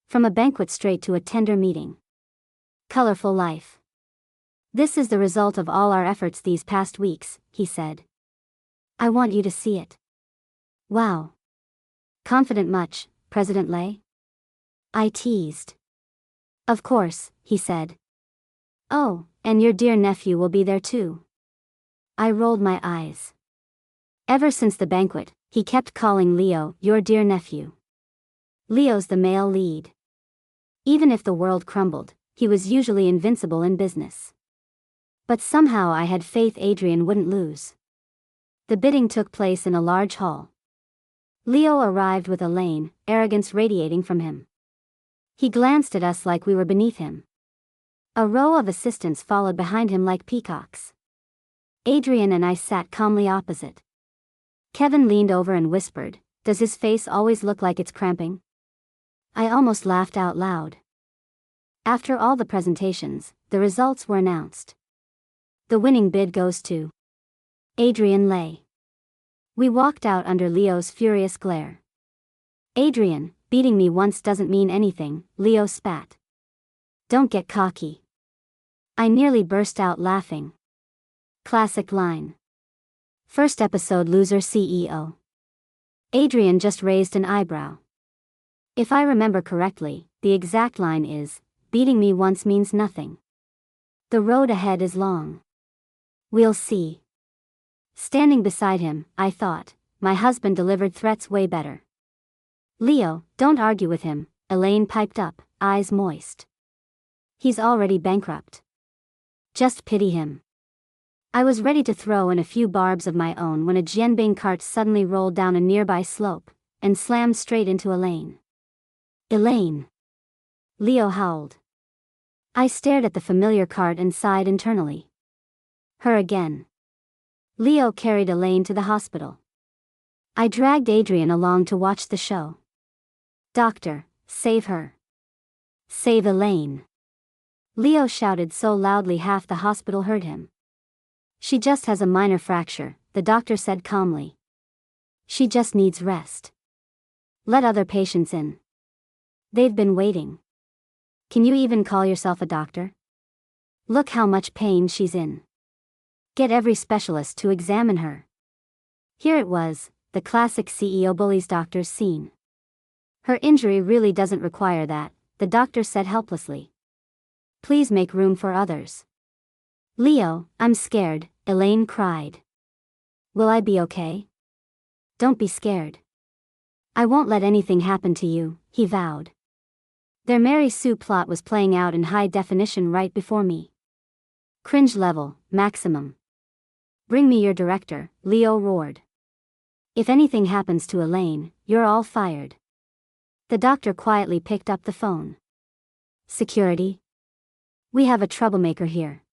From a banquet straight to a tender meeting. Colorful life. "This is the result of all our efforts these past weeks," he said. "I want you to see it." "Wow. Confident much, President Lay?" I teased. "Of course," he said. "Oh, and your dear nephew will be there too." I rolled my eyes. Ever since the banquet, he kept calling Leo your dear nephew. Leo's the male lead. Even if the world crumbled, he was usually invincible in business. But somehow I had faith Adrian wouldn't lose. The bidding took place in a large hall. Leo arrived with Elaine, arrogance radiating from him. He glanced at us like we were beneath him. A row of assistants followed behind him like peacocks. Adrian and I sat calmly opposite. Kevin leaned over and whispered, "Does his face always look like it's cramping?" I almost laughed out loud. After all the presentations, the results were announced. The winning bid goes to Adrian Lay. We walked out under Leo's furious glare. "Adrian, beating me once doesn't mean anything," Leo spat. "Don't get cocky." I nearly burst out laughing. Classic line. First episode loser CEO. Adrian just raised an eyebrow. If I remember correctly, the exact line is, "Beating me once means nothing. The road ahead is long. We'll see." Standing beside him, I thought, my husband delivered threats way better. "Leo, don't argue with him," Elaine piped up, eyes moist. "He's already bankrupt. Just pity him." I was ready to throw in a few barbs of my own when a Jianbing cart suddenly rolled down a nearby slope and slammed straight into Elaine. "Elaine!" Leo howled. I stared at the familiar cart and sighed internally. Her again. Leo carried Elaine to the hospital. I dragged Adrian along to watch the show. "Doctor, save her. Save Elaine." Leo shouted so loudly half the hospital heard him. "She just has a minor fracture," the doctor said calmly. "She just needs rest. Let other patients in. They've been waiting. Can you even call yourself a doctor? Look how much pain she's in. Get every specialist to examine her." Here it was, the classic CEO bullies doctors scene. "Her injury really doesn't require that," the doctor said helplessly. "Please make room for others." "Leo, I'm scared," Elaine cried. "Will I be okay?" "Don't be scared. I won't let anything happen to you," he vowed. Their Mary Sue plot was playing out in high definition right before me. Cringe level, maximum. "Bring me your director," Leo roared. "If anything happens to Elaine, you're all fired." The doctor quietly picked up the phone. "Security? We have a troublemaker here."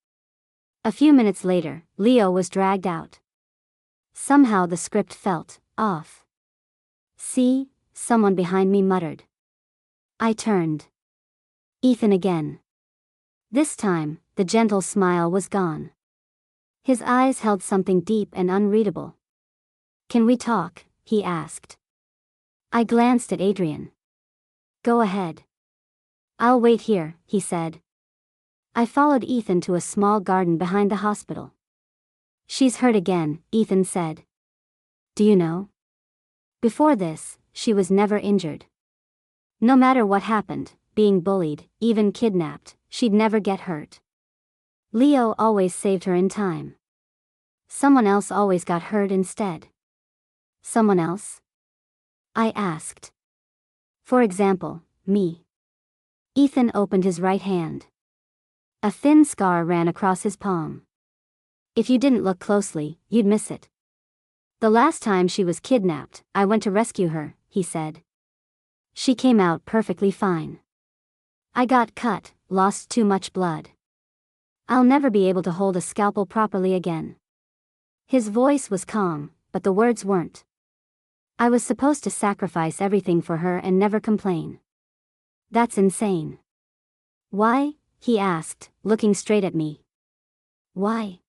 A few minutes later, Leo was dragged out. Somehow the script felt off. "See," someone behind me muttered. I turned. Ethan again. This time, the gentle smile was gone. His eyes held something deep and unreadable. "Can we talk?" he asked. I glanced at Adrian. "Go ahead." "I'll wait here," he said. I followed Ethan to a small garden behind the hospital. "She's hurt again," Ethan said. "Do you know? Before this, she was never injured. No matter what happened, being bullied, even kidnapped, she'd never get hurt. Leo always saved her in time. Someone else always got hurt instead. Someone else? I asked. For example, me. Ethan opened his right hand. A thin scar ran across his palm. If you didn't look closely, you'd miss it. The last time she was kidnapped, I went to rescue her, he said. She came out perfectly fine. I got cut, lost too much blood. I'll never be able to hold a scalpel properly again. His voice was calm, but the words weren't. I was supposed to sacrifice everything for her and never complain. That's insane. Why? He asked, looking straight at me. Why?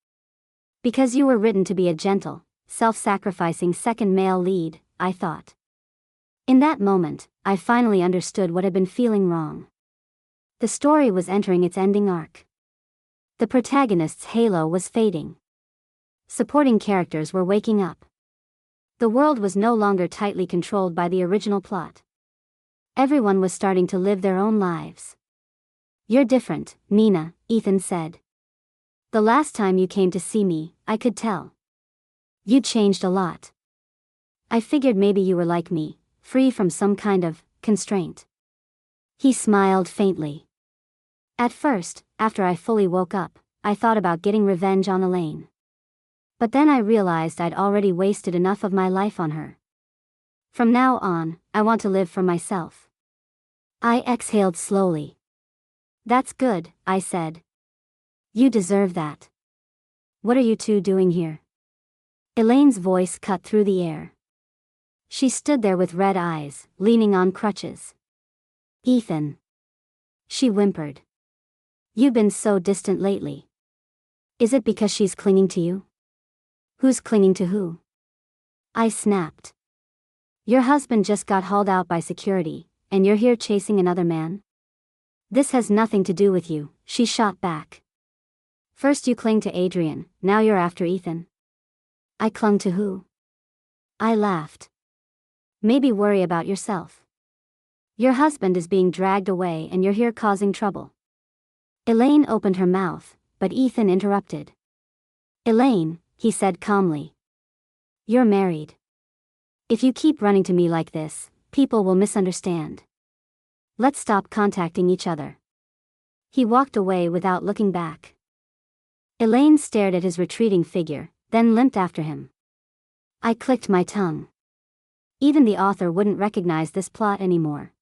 Because you were written to be a gentle, self-sacrificing second male lead, I thought. In that moment, I finally understood what had been feeling wrong. The story was entering its ending arc. The protagonist's halo was fading. Supporting characters were waking up. The world was no longer tightly controlled by the original plot. Everyone was starting to live their own lives. You're different, Nina, Ethan said. The last time you came to see me, I could tell. You changed a lot. I figured maybe you were like me, free from some kind of constraint. He smiled faintly. At first, after I fully woke up, I thought about getting revenge on Elaine. But then I realized I'd already wasted enough of my life on her. From now on, I want to live for myself. I exhaled slowly. That's good, I said. You deserve that. What are you two doing here? Elaine's voice cut through the air. She stood there with red eyes, leaning on crutches. Ethan. She whimpered. You've been so distant lately. Is it because she's clinging to you? Who's clinging to who? I snapped. Your husband just got hauled out by security, and you're here chasing another man? This has nothing to do with you, she shot back. First you cling to Adrian, now you're after Ethan. I clung to who? I laughed. Maybe worry about yourself. Your husband is being dragged away and you're here causing trouble. Elaine opened her mouth, but Ethan interrupted. Elaine, he said calmly. You're married. If you keep running to me like this, people will misunderstand. Let's stop contacting each other. He walked away without looking back. Elaine stared at his retreating figure, then limped after him. I clicked my tongue. Even the author wouldn't recognize this plot anymore.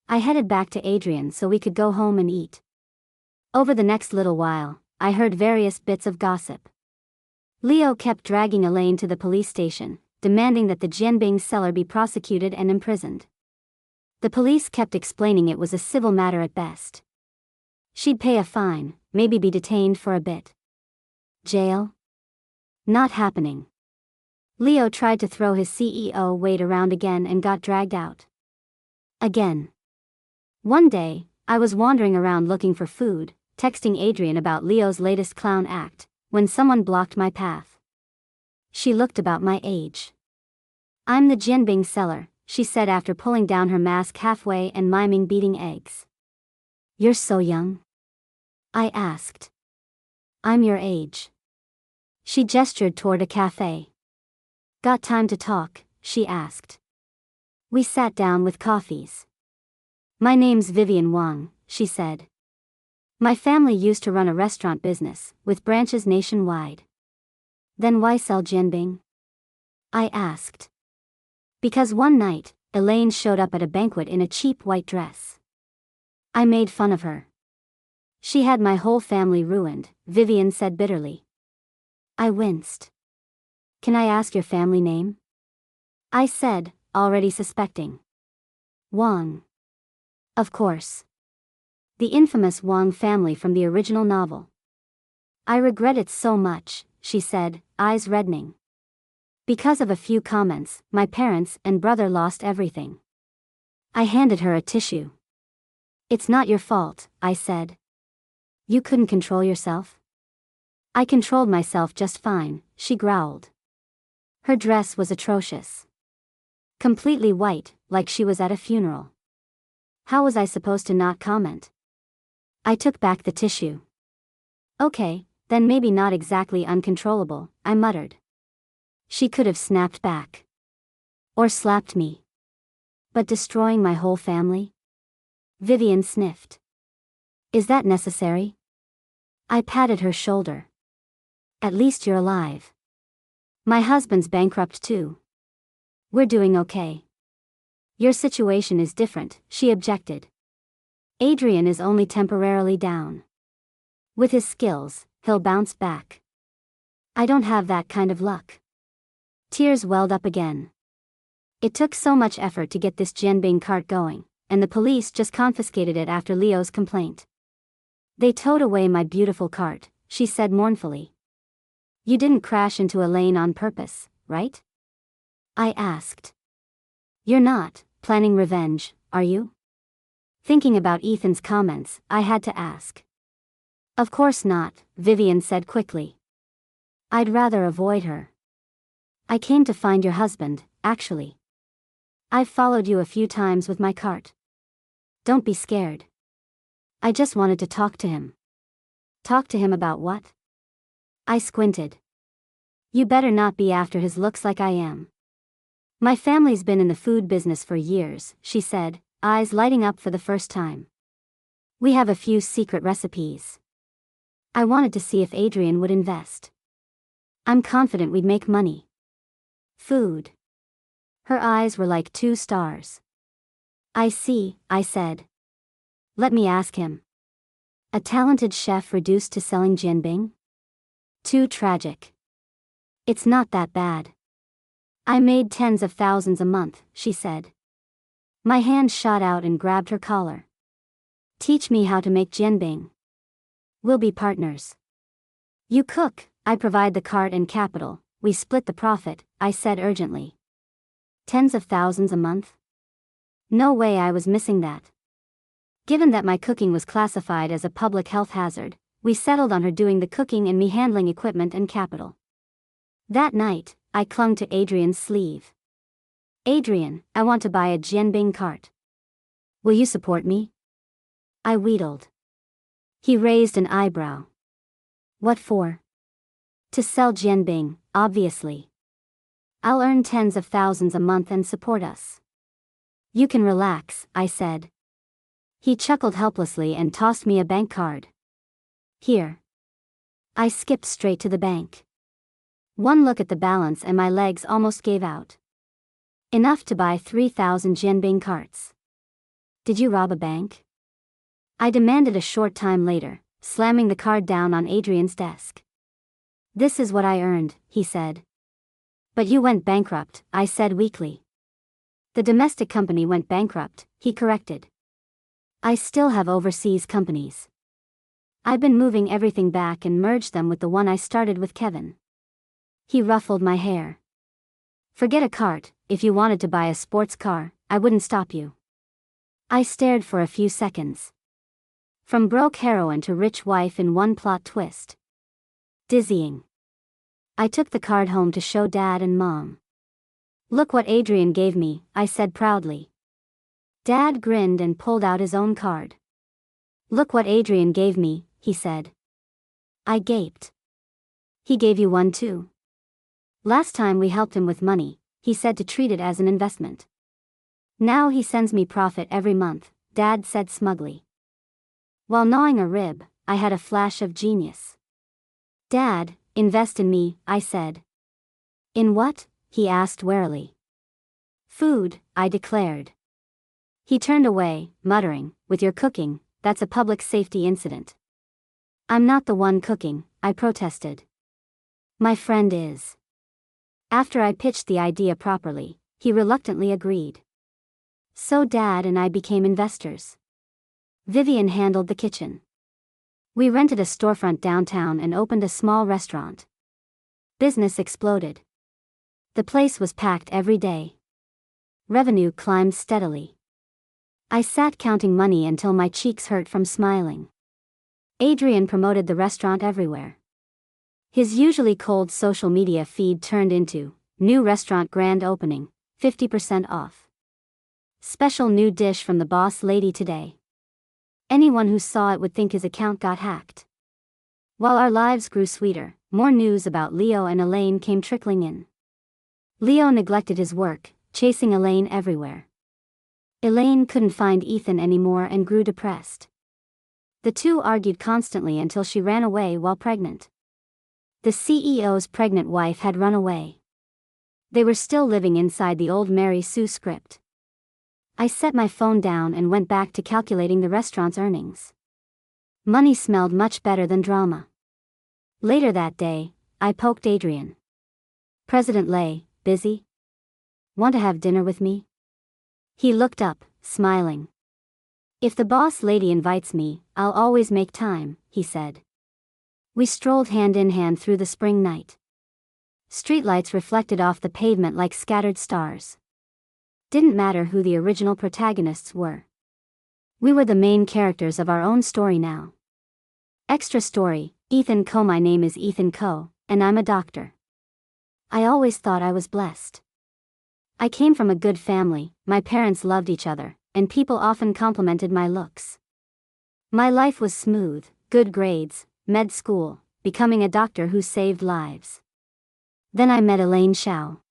I headed back to Adrian so we could go home and eat. Over the next little while, I heard various bits of gossip. Leo kept dragging Elaine to the police station, demanding that the Jianbing seller be prosecuted and imprisoned. The police kept explaining it was a civil matter at best. She'd pay a fine, maybe be detained for a bit. Jail? Not happening. Leo tried to throw his CEO weight around again and got dragged out. Again. One day, I was wandering around looking for food, texting Adrian about Leo's latest clown act, when someone blocked my path. She looked about my age. I'm the Jianbing seller, she said after pulling down her mask halfway and miming beating eggs. You're so young? I asked. I'm your age. She gestured toward a cafe. Got time to talk, she asked. We sat down with coffees. My name's Vivian Wang, she said. My family used to run a restaurant business, with branches nationwide. Then why sell Jianbing? I asked. Because one night, Elaine showed up at a banquet in a cheap white dress. I made fun of her. She had my whole family ruined, Vivian said bitterly. I winced. Can I ask your family name? I said, already suspecting. Wang. Of course. The infamous Wang family from the original novel. I regret it so much, she said, eyes reddening. Because of a few comments, my parents and brother lost everything. I handed her a tissue. It's not your fault, I said. You couldn't control yourself? I controlled myself just fine, she growled. Her dress was atrocious. Completely white, like she was at a funeral. How was I supposed to not comment? I took back the tissue. Okay, Then maybe not exactly uncontrollable, I muttered. She could have snapped back. Or slapped me. But destroying my whole family? Vivian sniffed. Is that necessary? I patted her shoulder. At least you're alive. My husband's bankrupt too. We're doing okay. Your situation is different, she objected. Adrian is only temporarily down. With his skills, he'll bounce back. I don't have that kind of luck. Tears welled up again. It took so much effort to get this Jianbing cart going, and the police just confiscated it after Leo's complaint. They towed away my beautiful cart, she said mournfully. You didn't crash into a lane on purpose, right? I asked. You're not planning revenge, are you? Thinking about Ethan's comments, I had to ask. Of course not, Vivian said quickly. I'd rather avoid her. I came to find your husband, actually. I've followed you a few times with my cart. Don't be scared. I just wanted to talk to him. Talk to him about what? I squinted. You better not be after his looks like I am. My family's been in the food business for years, she said, eyes lighting up for the first time. We have a few secret recipes. I wanted to see if Adrian would invest. I'm confident we'd make money. Food. Her eyes were like 2 stars. I see, I said. Let me ask him. A talented chef reduced to selling Jianbing? Too tragic. It's not that bad. I made tens of thousands a month, she said. My hand shot out and grabbed her collar. Teach me how to make Jianbing. We'll be partners. You cook, I provide the cart and capital, we split the profit, I said urgently. Tens of thousands a month? No way I was missing that. Given that my cooking was classified as a public health hazard, we settled on her doing the cooking and me handling equipment and capital. That night, I clung to Adrian's sleeve. Adrian, I want to buy a Jianbing cart. Will you support me? I wheedled. He raised an eyebrow. What for? To sell Jianbing, obviously. I'll earn tens of thousands a month and support us. You can relax, I said. He chuckled helplessly and tossed me a bank card. Here. I skipped straight to the bank. One look at the balance and my legs almost gave out. Enough to buy 3,000 Jianbing carts. Did you rob a bank? I demanded a short time later, slamming the card down on Adrian's desk. This is what I earned, he said. But you went bankrupt, I said weakly. The domestic company went bankrupt, he corrected. I still have overseas companies. I've been moving everything back and merged them with the one I started with Kevin. He ruffled my hair. Forget a cart, if you wanted to buy a sports car, I wouldn't stop you. I stared for a few seconds. From broke heroine to rich wife in one plot twist. Dizzying. I took the card home to show Dad and Mom. Look what Adrian gave me, I said proudly. Dad grinned and pulled out his own card. Look what Adrian gave me, he said. I gaped. He gave you one too. Last time we helped him with money, he said to treat it as an investment. Now he sends me profit every month, Dad said smugly. While gnawing a rib, I had a flash of genius. Dad, invest in me, I said. In what? He asked warily. Food, I declared. He turned away, muttering, with your cooking, that's a public safety incident. I'm not the one cooking, I protested. My friend is. After I pitched the idea properly, he reluctantly agreed. So Dad and I became investors. Vivian handled the kitchen. We rented a storefront downtown and opened a small restaurant. Business exploded. The place was packed every day. Revenue climbed steadily. I sat counting money until my cheeks hurt from smiling. Adrian promoted the restaurant everywhere. His usually cold social media feed turned into, new restaurant grand opening, 50% off. Special new dish from the boss lady today. Anyone who saw it would think his account got hacked. While our lives grew sweeter, more news about Leo and Elaine came trickling in. Leo neglected his work, chasing Elaine everywhere. Elaine couldn't find Ethan anymore and grew depressed. The two argued constantly until she ran away while pregnant. The CEO's pregnant wife had run away. They were still living inside the old Mary Sue script. I set my phone down and went back to calculating the restaurant's earnings. Money smelled much better than drama. Later that day, I poked Adrian. "President Lay, busy? Want to have dinner with me?" He looked up, smiling. "If the boss lady invites me, I'll always make time," he said. We strolled hand in hand through the spring night. Streetlights reflected off the pavement like scattered stars. Didn't matter who the original protagonists were. We were the main characters of our own story now. Extra story, Ethan Coe. My name is Ethan Coe, and I'm a doctor. I always thought I was blessed. I came from a good family, my parents loved each other, and people often complimented my looks. My life was smooth, good grades, med school, becoming a doctor who saved lives. Then I met Elaine Shao.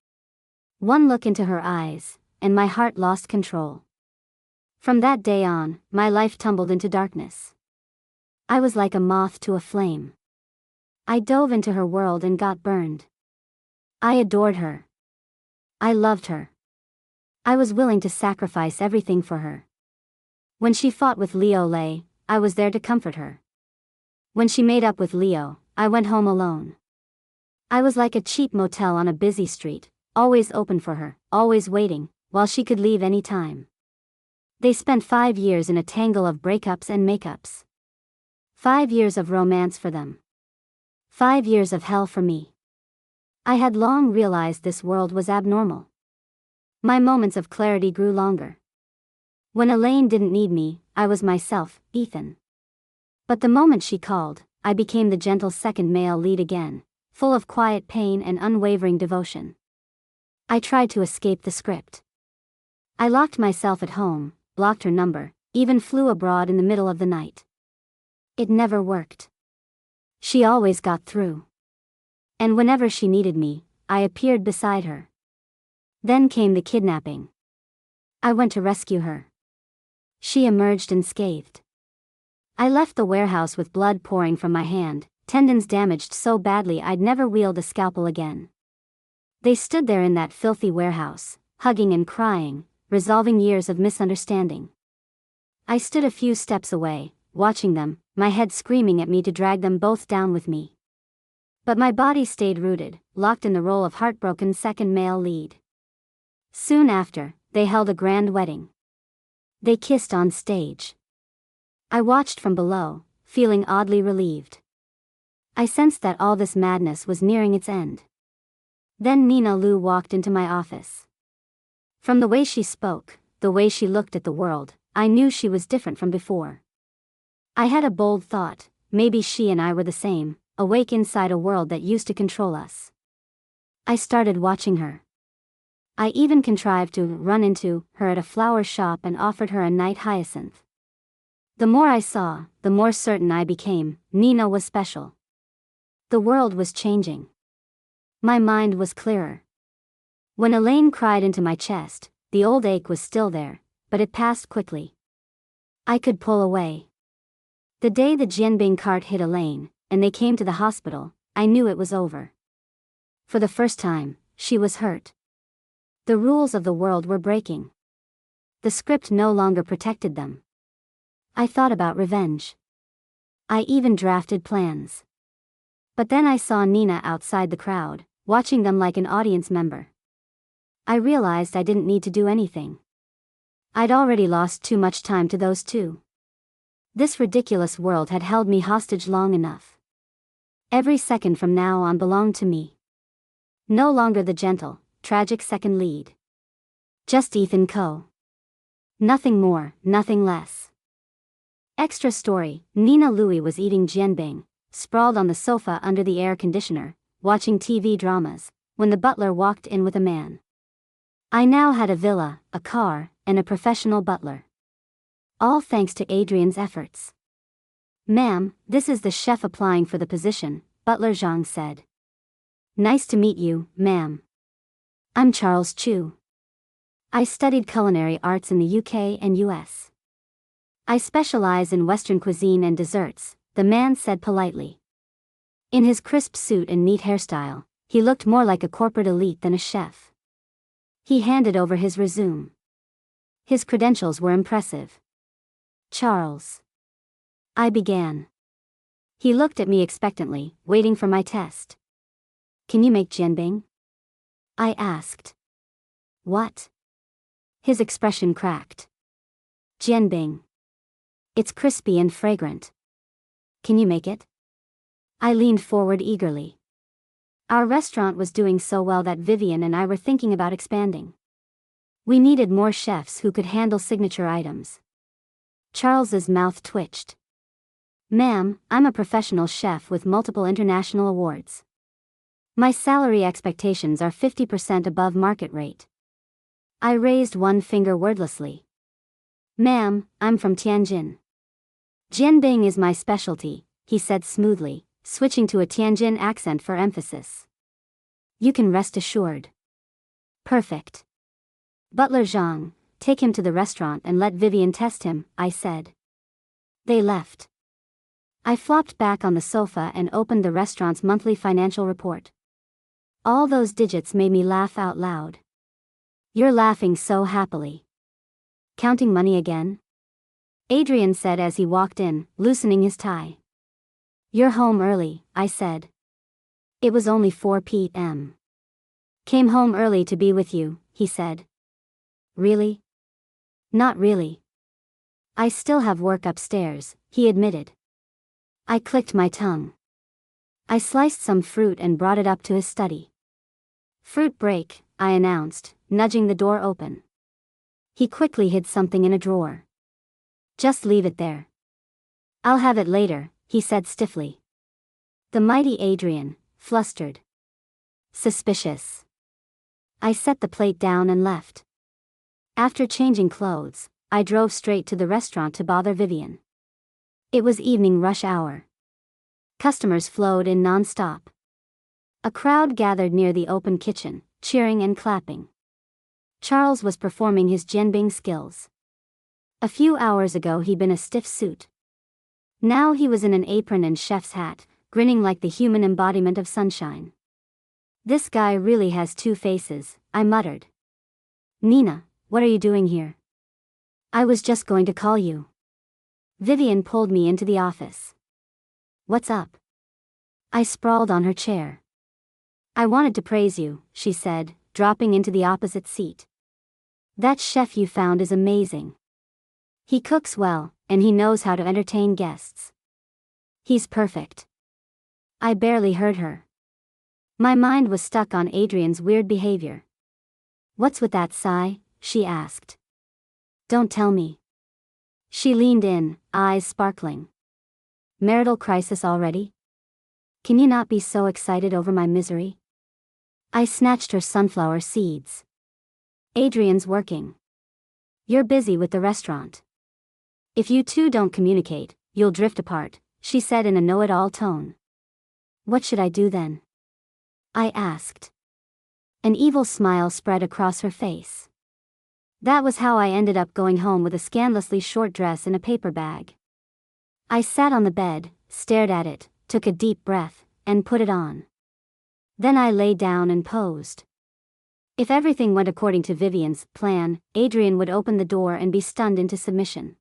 One look into her eyes, and my heart lost control. From that day on, my life tumbled into darkness. I was like a moth to a flame. I dove into her world and got burned. I adored her. I loved her. I was willing to sacrifice everything for her. When she fought with Leo Lay, I was there to comfort her. When she made up with Leo, I went home alone. I was like a cheap motel on a busy street, always open for her, always waiting, while she could leave any time. They spent 5 years in a tangle of breakups and makeups. 5 years of romance for them. 5 years of hell for me. I had long realized this world was abnormal. My moments of clarity grew longer. When Elaine didn't need me, I was myself, Ethan. But the moment she called, I became the gentle second male lead again, full of quiet pain and unwavering devotion. I tried to escape the script. I locked myself at home, blocked her number, even flew abroad in the middle of the night. It never worked. She always got through. And whenever she needed me, I appeared beside her. Then came the kidnapping. I went to rescue her. She emerged unscathed. I left the warehouse with blood pouring from my hand, tendons damaged so badly I'd never wield a scalpel again. They stood there in that filthy warehouse, hugging and crying, resolving years of misunderstanding. I stood a few steps away, watching them, my head screaming at me to drag them both down with me. But my body stayed rooted, locked in the role of heartbroken second male lead. Soon after, they held a grand wedding. They kissed on stage. I watched from below, feeling oddly relieved. I sensed that all this madness was nearing its end. Then Nina Lu walked into my office. From the way she spoke, the way she looked at the world, I knew she was different from before. I had a bold thought, maybe she and I were the same, awake inside a world that used to control us. I started watching her. I even contrived to run into her at a flower shop and offered her a night hyacinth. The more I saw, the more certain I became, Nina was special. The world was changing. My mind was clearer. When Elaine cried into my chest, the old ache was still there, but it passed quickly. I could pull away. The day the Jianbing cart hit Elaine, and they came to the hospital, I knew it was over. For the first time, she was hurt. The rules of the world were breaking. The script no longer protected them. I thought about revenge. I even drafted plans. But then I saw Nina outside the crowd, watching them like an audience member. I realized I didn't need to do anything. I'd already lost too much time to those two. This ridiculous world had held me hostage long enough. Every second from now on belonged to me. No longer the gentle, tragic second lead. Just Ethan Coe. Nothing more, nothing less. Extra story, Nina Louie was eating jianbing, sprawled on the sofa under the air conditioner, watching TV dramas, when the butler walked in with a man. I now had a villa, a car, and a professional butler. All thanks to Adrian's efforts. Ma'am, this is the chef applying for the position, Butler Zhang said. Nice to meet you, ma'am. I'm Charles Chu. I studied culinary arts in the UK and US. I specialize in Western cuisine and desserts, the man said politely. In his crisp suit and neat hairstyle, he looked more like a corporate elite than a chef. He handed over his resume. His credentials were impressive. Charles. I began. He looked at me expectantly, waiting for my test. Can you make jianbing? I asked. What? His expression cracked. Jianbing. It's crispy and fragrant. Can you make it? I leaned forward eagerly. Our restaurant was doing so well that Vivian and I were thinking about expanding. We needed more chefs who could handle signature items. Charles's mouth twitched. Ma'am, I'm a professional chef with multiple international awards. My salary expectations are 50% above market rate. I raised one finger wordlessly. Ma'am, I'm from Tianjin. Jianbing is my specialty, he said smoothly, switching to a Tianjin accent for emphasis. You can rest assured. Perfect. Butler Zhang, take him to the restaurant and let Vivian test him, I said. They left. I flopped back on the sofa and opened the restaurant's monthly financial report. All those digits made me laugh out loud. You're laughing so happily. Counting money again? Adrian said as he walked in, loosening his tie. You're home early, I said. It was only 4 p.m. Came home early to be with you, he said. Really? Not really. I still have work upstairs, he admitted. I clicked my tongue. I sliced some fruit and brought it up to his study. Fruit break, I announced, nudging the door open. He quickly hid something in a drawer. Just leave it there. I'll have it later, he said stiffly. The mighty Adrian, flustered. Suspicious. I set the plate down and left. After changing clothes, I drove straight to the restaurant to bother Vivian. It was evening rush hour. Customers flowed in non-stop. A crowd gathered near the open kitchen, cheering and clapping. Charles was performing his jianbing skills. A few hours ago he'd been a stiff suit. Now he was in an apron and chef's hat, grinning like the human embodiment of sunshine. This guy really has two faces, I muttered. Nina, what are you doing here? I was just going to call you. Vivian pulled me into the office. What's up? I sprawled on her chair. I wanted to praise you, she said, dropping into the opposite seat. That chef you found is amazing. He cooks well, and he knows how to entertain guests. He's perfect. I barely heard her. My mind was stuck on Adrian's weird behavior. What's with that sigh? She asked. Don't tell me. She leaned in, eyes sparkling. Marital crisis already? Can you not be so excited over my misery? I snatched her sunflower seeds. Adrian's working. You're busy with the restaurant. If you two don't communicate, you'll drift apart, she said in a know-it-all tone. What should I do then? I asked. An evil smile spread across her face. That was how I ended up going home with a scandalously short dress in a paper bag. I sat on the bed, stared at it, took a deep breath, and put it on. Then I lay down and posed. If everything went according to Vivian's plan, Adrian would open the door and be stunned into submission.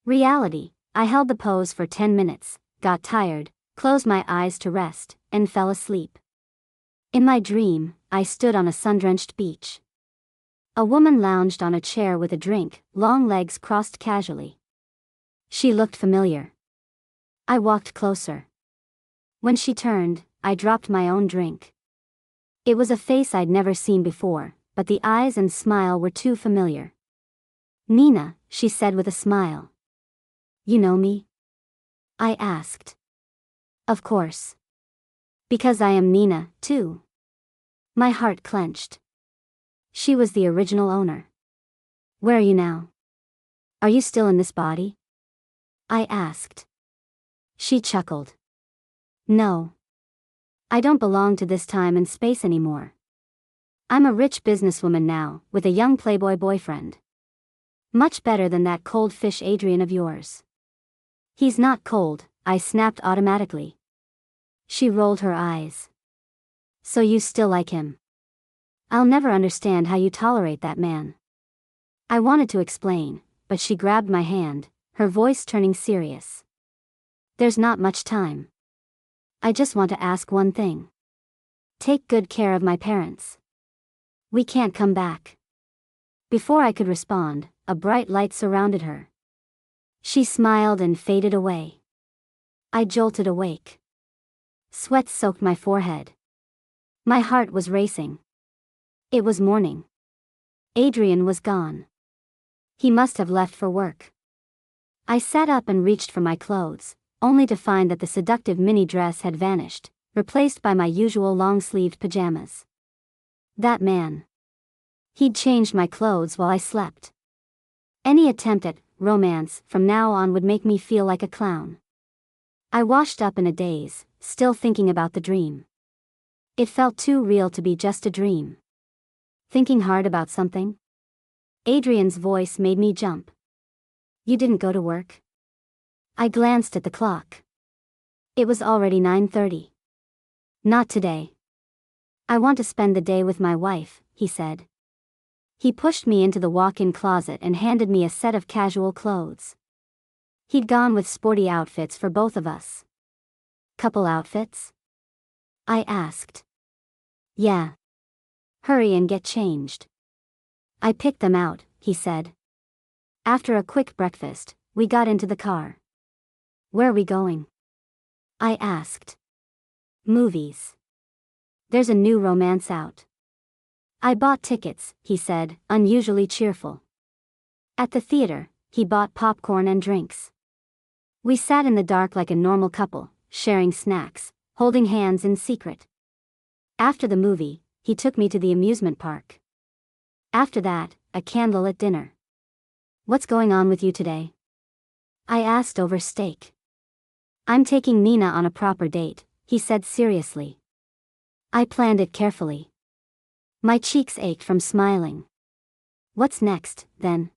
Reality, I held the pose for 10 minutes, got tired, closed my eyes to rest, and fell asleep. In my dream, I stood on a sun-drenched beach. A woman lounged on a chair with a drink, long legs crossed casually. She looked familiar. I walked closer. When she turned, I dropped my own drink. It was a face I'd never seen before, but the eyes and smile were too familiar. Nina, she said with a smile. You know me? I asked. Of course. Because I am Nina, too. My heart clenched. She was the original owner. Where are you now? Are you still in this body? I asked. She chuckled. No. I don't belong to this time and space anymore. I'm a rich businesswoman now, with a young playboy boyfriend. Much better than that cold fish Adrian of yours. He's not cold, I snapped automatically. She rolled her eyes. So you still like him? I'll never understand how you tolerate that man. I wanted to explain, but she grabbed my hand, her voice turning serious. There's not much time. I just want to ask one thing. Take good care of my parents. We can't come back. Before I could respond, a bright light surrounded her. She smiled and faded away. I jolted awake. Sweat soaked my forehead. My heart was racing. It was morning. Adrian was gone. He must have left for work. I sat up and reached for my clothes, only to find that the seductive mini dress had vanished, replaced by my usual long-sleeved pajamas. That man. He'd changed my clothes while I slept. Any attempt at romance from now on would make me feel like a clown. I washed up in a daze, still thinking about the dream. It felt too real to be just a dream. Thinking hard about something? Adrian's voice made me jump. You didn't go to work? I glanced at the clock. It was already 9:30. Not today. I want to spend the day with my wife, he said. He pushed me into the walk-in closet and handed me a set of casual clothes. He'd gone with sporty outfits for both of us. Couple outfits? I asked. Yeah. Hurry and get changed. I picked them out, he said. After a quick breakfast, we got into the car. Where are we going? I asked. Movies. There's a new romance out. I bought tickets, he said, unusually cheerful. At the theater, he bought popcorn and drinks. We sat in the dark like a normal couple, sharing snacks, holding hands in secret. After the movie, he took me to the amusement park. After that, a candlelit dinner. What's going on with you today? I asked over steak. I'm taking Nina on a proper date, he said seriously. I planned it carefully. My cheeks ached from smiling. What's next, then?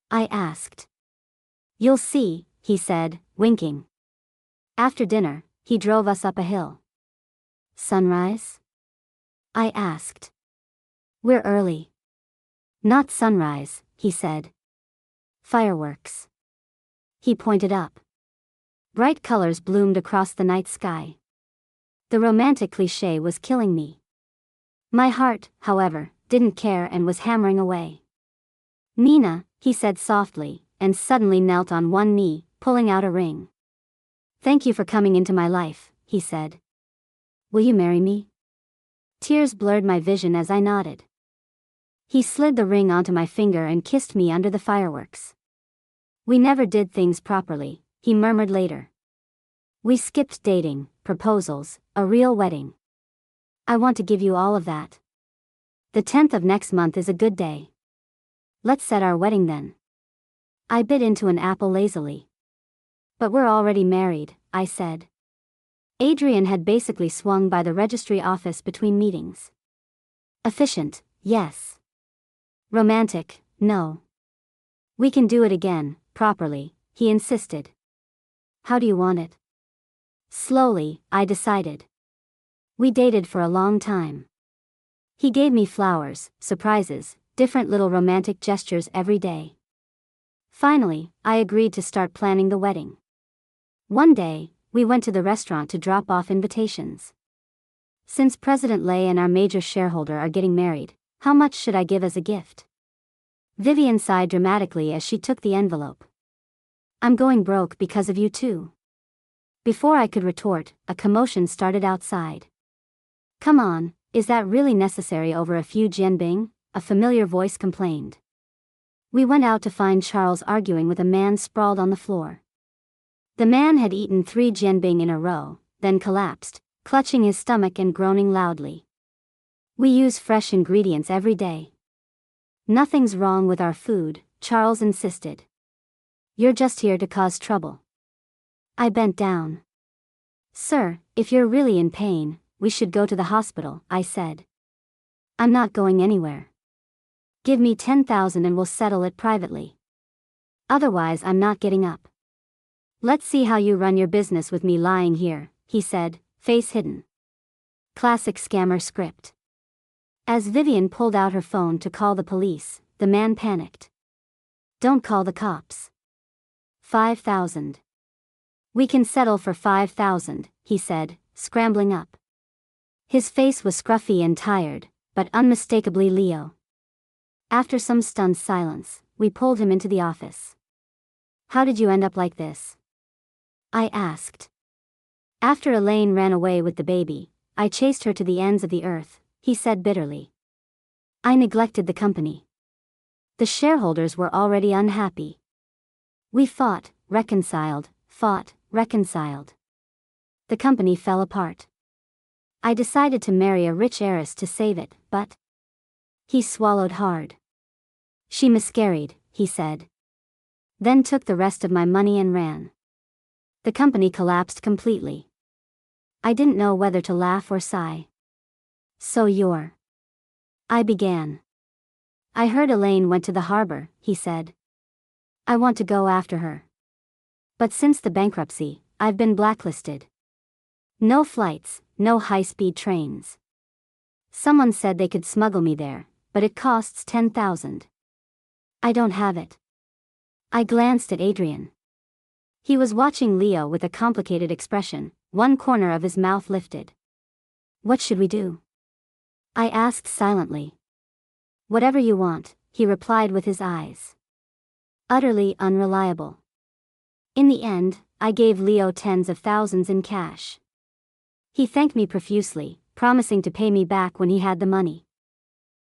I asked. You'll see, he said, winking. After dinner, he drove us up a hill. Sunrise? I asked. We're early. Not sunrise, he said. Fireworks. He pointed up. Bright colors bloomed across the night sky. The romantic cliché was killing me. My heart, however, didn't care and was hammering away. Nina, he said softly, and suddenly knelt on one knee, pulling out a ring. Thank you for coming into my life, he said. Will you marry me? Tears blurred my vision as I nodded. He slid the ring onto my finger and kissed me under the fireworks. We never did things properly, he murmured later. We skipped dating, proposals, a real wedding. I want to give you all of that. The 10th of next month is a good day. Let's set our wedding then. I bit into an apple lazily. But we're already married, I said. Adrian had basically swung by the registry office between meetings. Efficient, yes. Romantic, no. We can do it again, properly, he insisted. How do you want it? Slowly, I decided. We dated for a long time. He gave me flowers, surprises, different little romantic gestures every day. Finally, I agreed to start planning the wedding. One day, we went to the restaurant to drop off invitations. Since President Lay and our major shareholder are getting married, how much should I give as a gift? Vivian sighed dramatically as she took the envelope. I'm going broke because of you too. Before I could retort, a commotion started outside. Come on, is that really necessary over a few jianbing? A familiar voice complained. We went out to find Charles arguing with a man sprawled on the floor. The man had eaten 3 jianbing in a row, then collapsed, clutching his stomach and groaning loudly. We use fresh ingredients every day. Nothing's wrong with our food, Charles insisted. You're just here to cause trouble. I bent down. Sir, if you're really in pain, we should go to the hospital, I said. I'm not going anywhere. Give me 10,000 and we'll settle it privately. Otherwise I'm not getting up. Let's see how you run your business with me lying here, he said, face hidden. Classic scammer script. As Vivian pulled out her phone to call the police, the man panicked. Don't call the cops. 5,000. We can settle for 5,000, he said, scrambling up. His face was scruffy and tired, but unmistakably Leo. After some stunned silence, we pulled him into the office. How did you end up like this? I asked. After Elaine ran away with the baby, I chased her to the ends of the earth, he said bitterly. I neglected the company. The shareholders were already unhappy. We fought, reconciled. The company fell apart. I decided to marry a rich heiress to save it, but... He swallowed hard. She miscarried, he said. Then took the rest of my money and ran. The company collapsed completely. I didn't know whether to laugh or sigh. So you're... I began. I heard Elaine went to the harbor, he said. I want to go after her. But since the bankruptcy, I've been blacklisted. No flights, no high-speed trains. Someone said they could smuggle me there, but it costs 10,000. I don't have it. I glanced at Adrian. He was watching Leo with a complicated expression, one corner of his mouth lifted. What should we do? I asked silently. Whatever you want, he replied with his eyes. Utterly unreliable. In the end, I gave Leo tens of thousands in cash. He thanked me profusely, promising to pay me back when he had the money.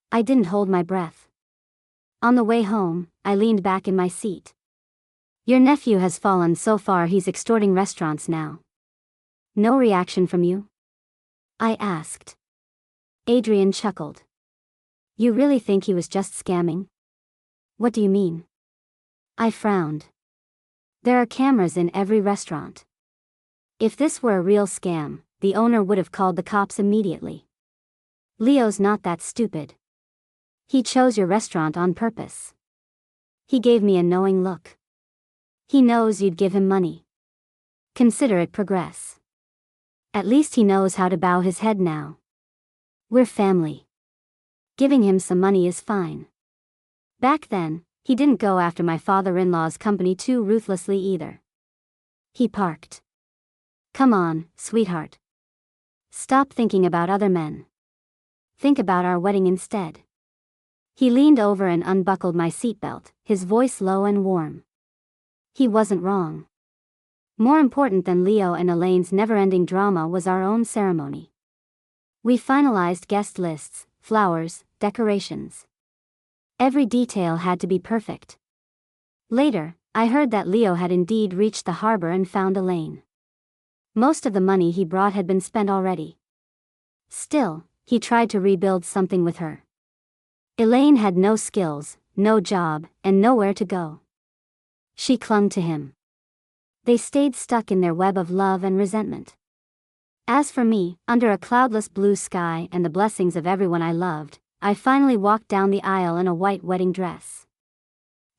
I didn't hold my breath. On the way home, I leaned back in my seat. Your nephew has fallen so far he's extorting restaurants now. No reaction from you? I asked. Adrian chuckled. You really think he was just scamming? What do you mean? I frowned. There are cameras in every restaurant. If this were a real scam, the owner would have called the cops immediately. Leo's not that stupid. He chose your restaurant on purpose. He gave me a knowing look. He knows you'd give him money. Consider it progress. At least he knows how to bow his head now. We're family. Giving him some money is fine. Back then, he didn't go after my father-in-law's company too ruthlessly either. He parked. Come on, sweetheart. Stop thinking about other men. Think about our wedding instead. He leaned over and unbuckled my seatbelt, his voice low and warm. He wasn't wrong. More important than Leo and Elaine's never-ending drama was our own ceremony. We finalized guest lists, flowers, decorations. Every detail had to be perfect. Later, I heard that Leo had indeed reached the harbor and found Elaine. Most of the money he brought had been spent already. Still, he tried to rebuild something with her. Elaine had no skills, no job, and nowhere to go. She clung to him. They stayed stuck in their web of love and resentment. As for me, under a cloudless blue sky and the blessings of everyone I loved, I finally walked down the aisle in a white wedding dress.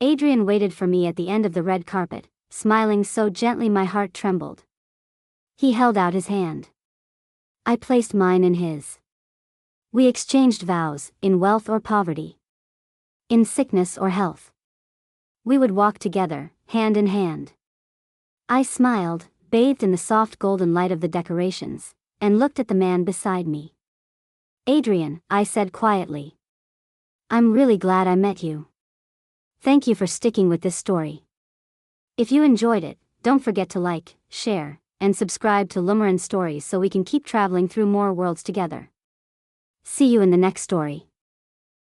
Adrian waited for me at the end of the red carpet, smiling so gently my heart trembled. He held out his hand. I placed mine in his. We exchanged vows, in wealth or poverty. In sickness or health. We would walk together, hand in hand. I smiled, bathed in the soft golden light of the decorations, and looked at the man beside me. Adrian, I said quietly. I'm really glad I met you. Thank you for sticking with this story. If you enjoyed it, don't forget to like, share, and subscribe to Lumaryn Stories so we can keep traveling through more worlds together. See you in the next story.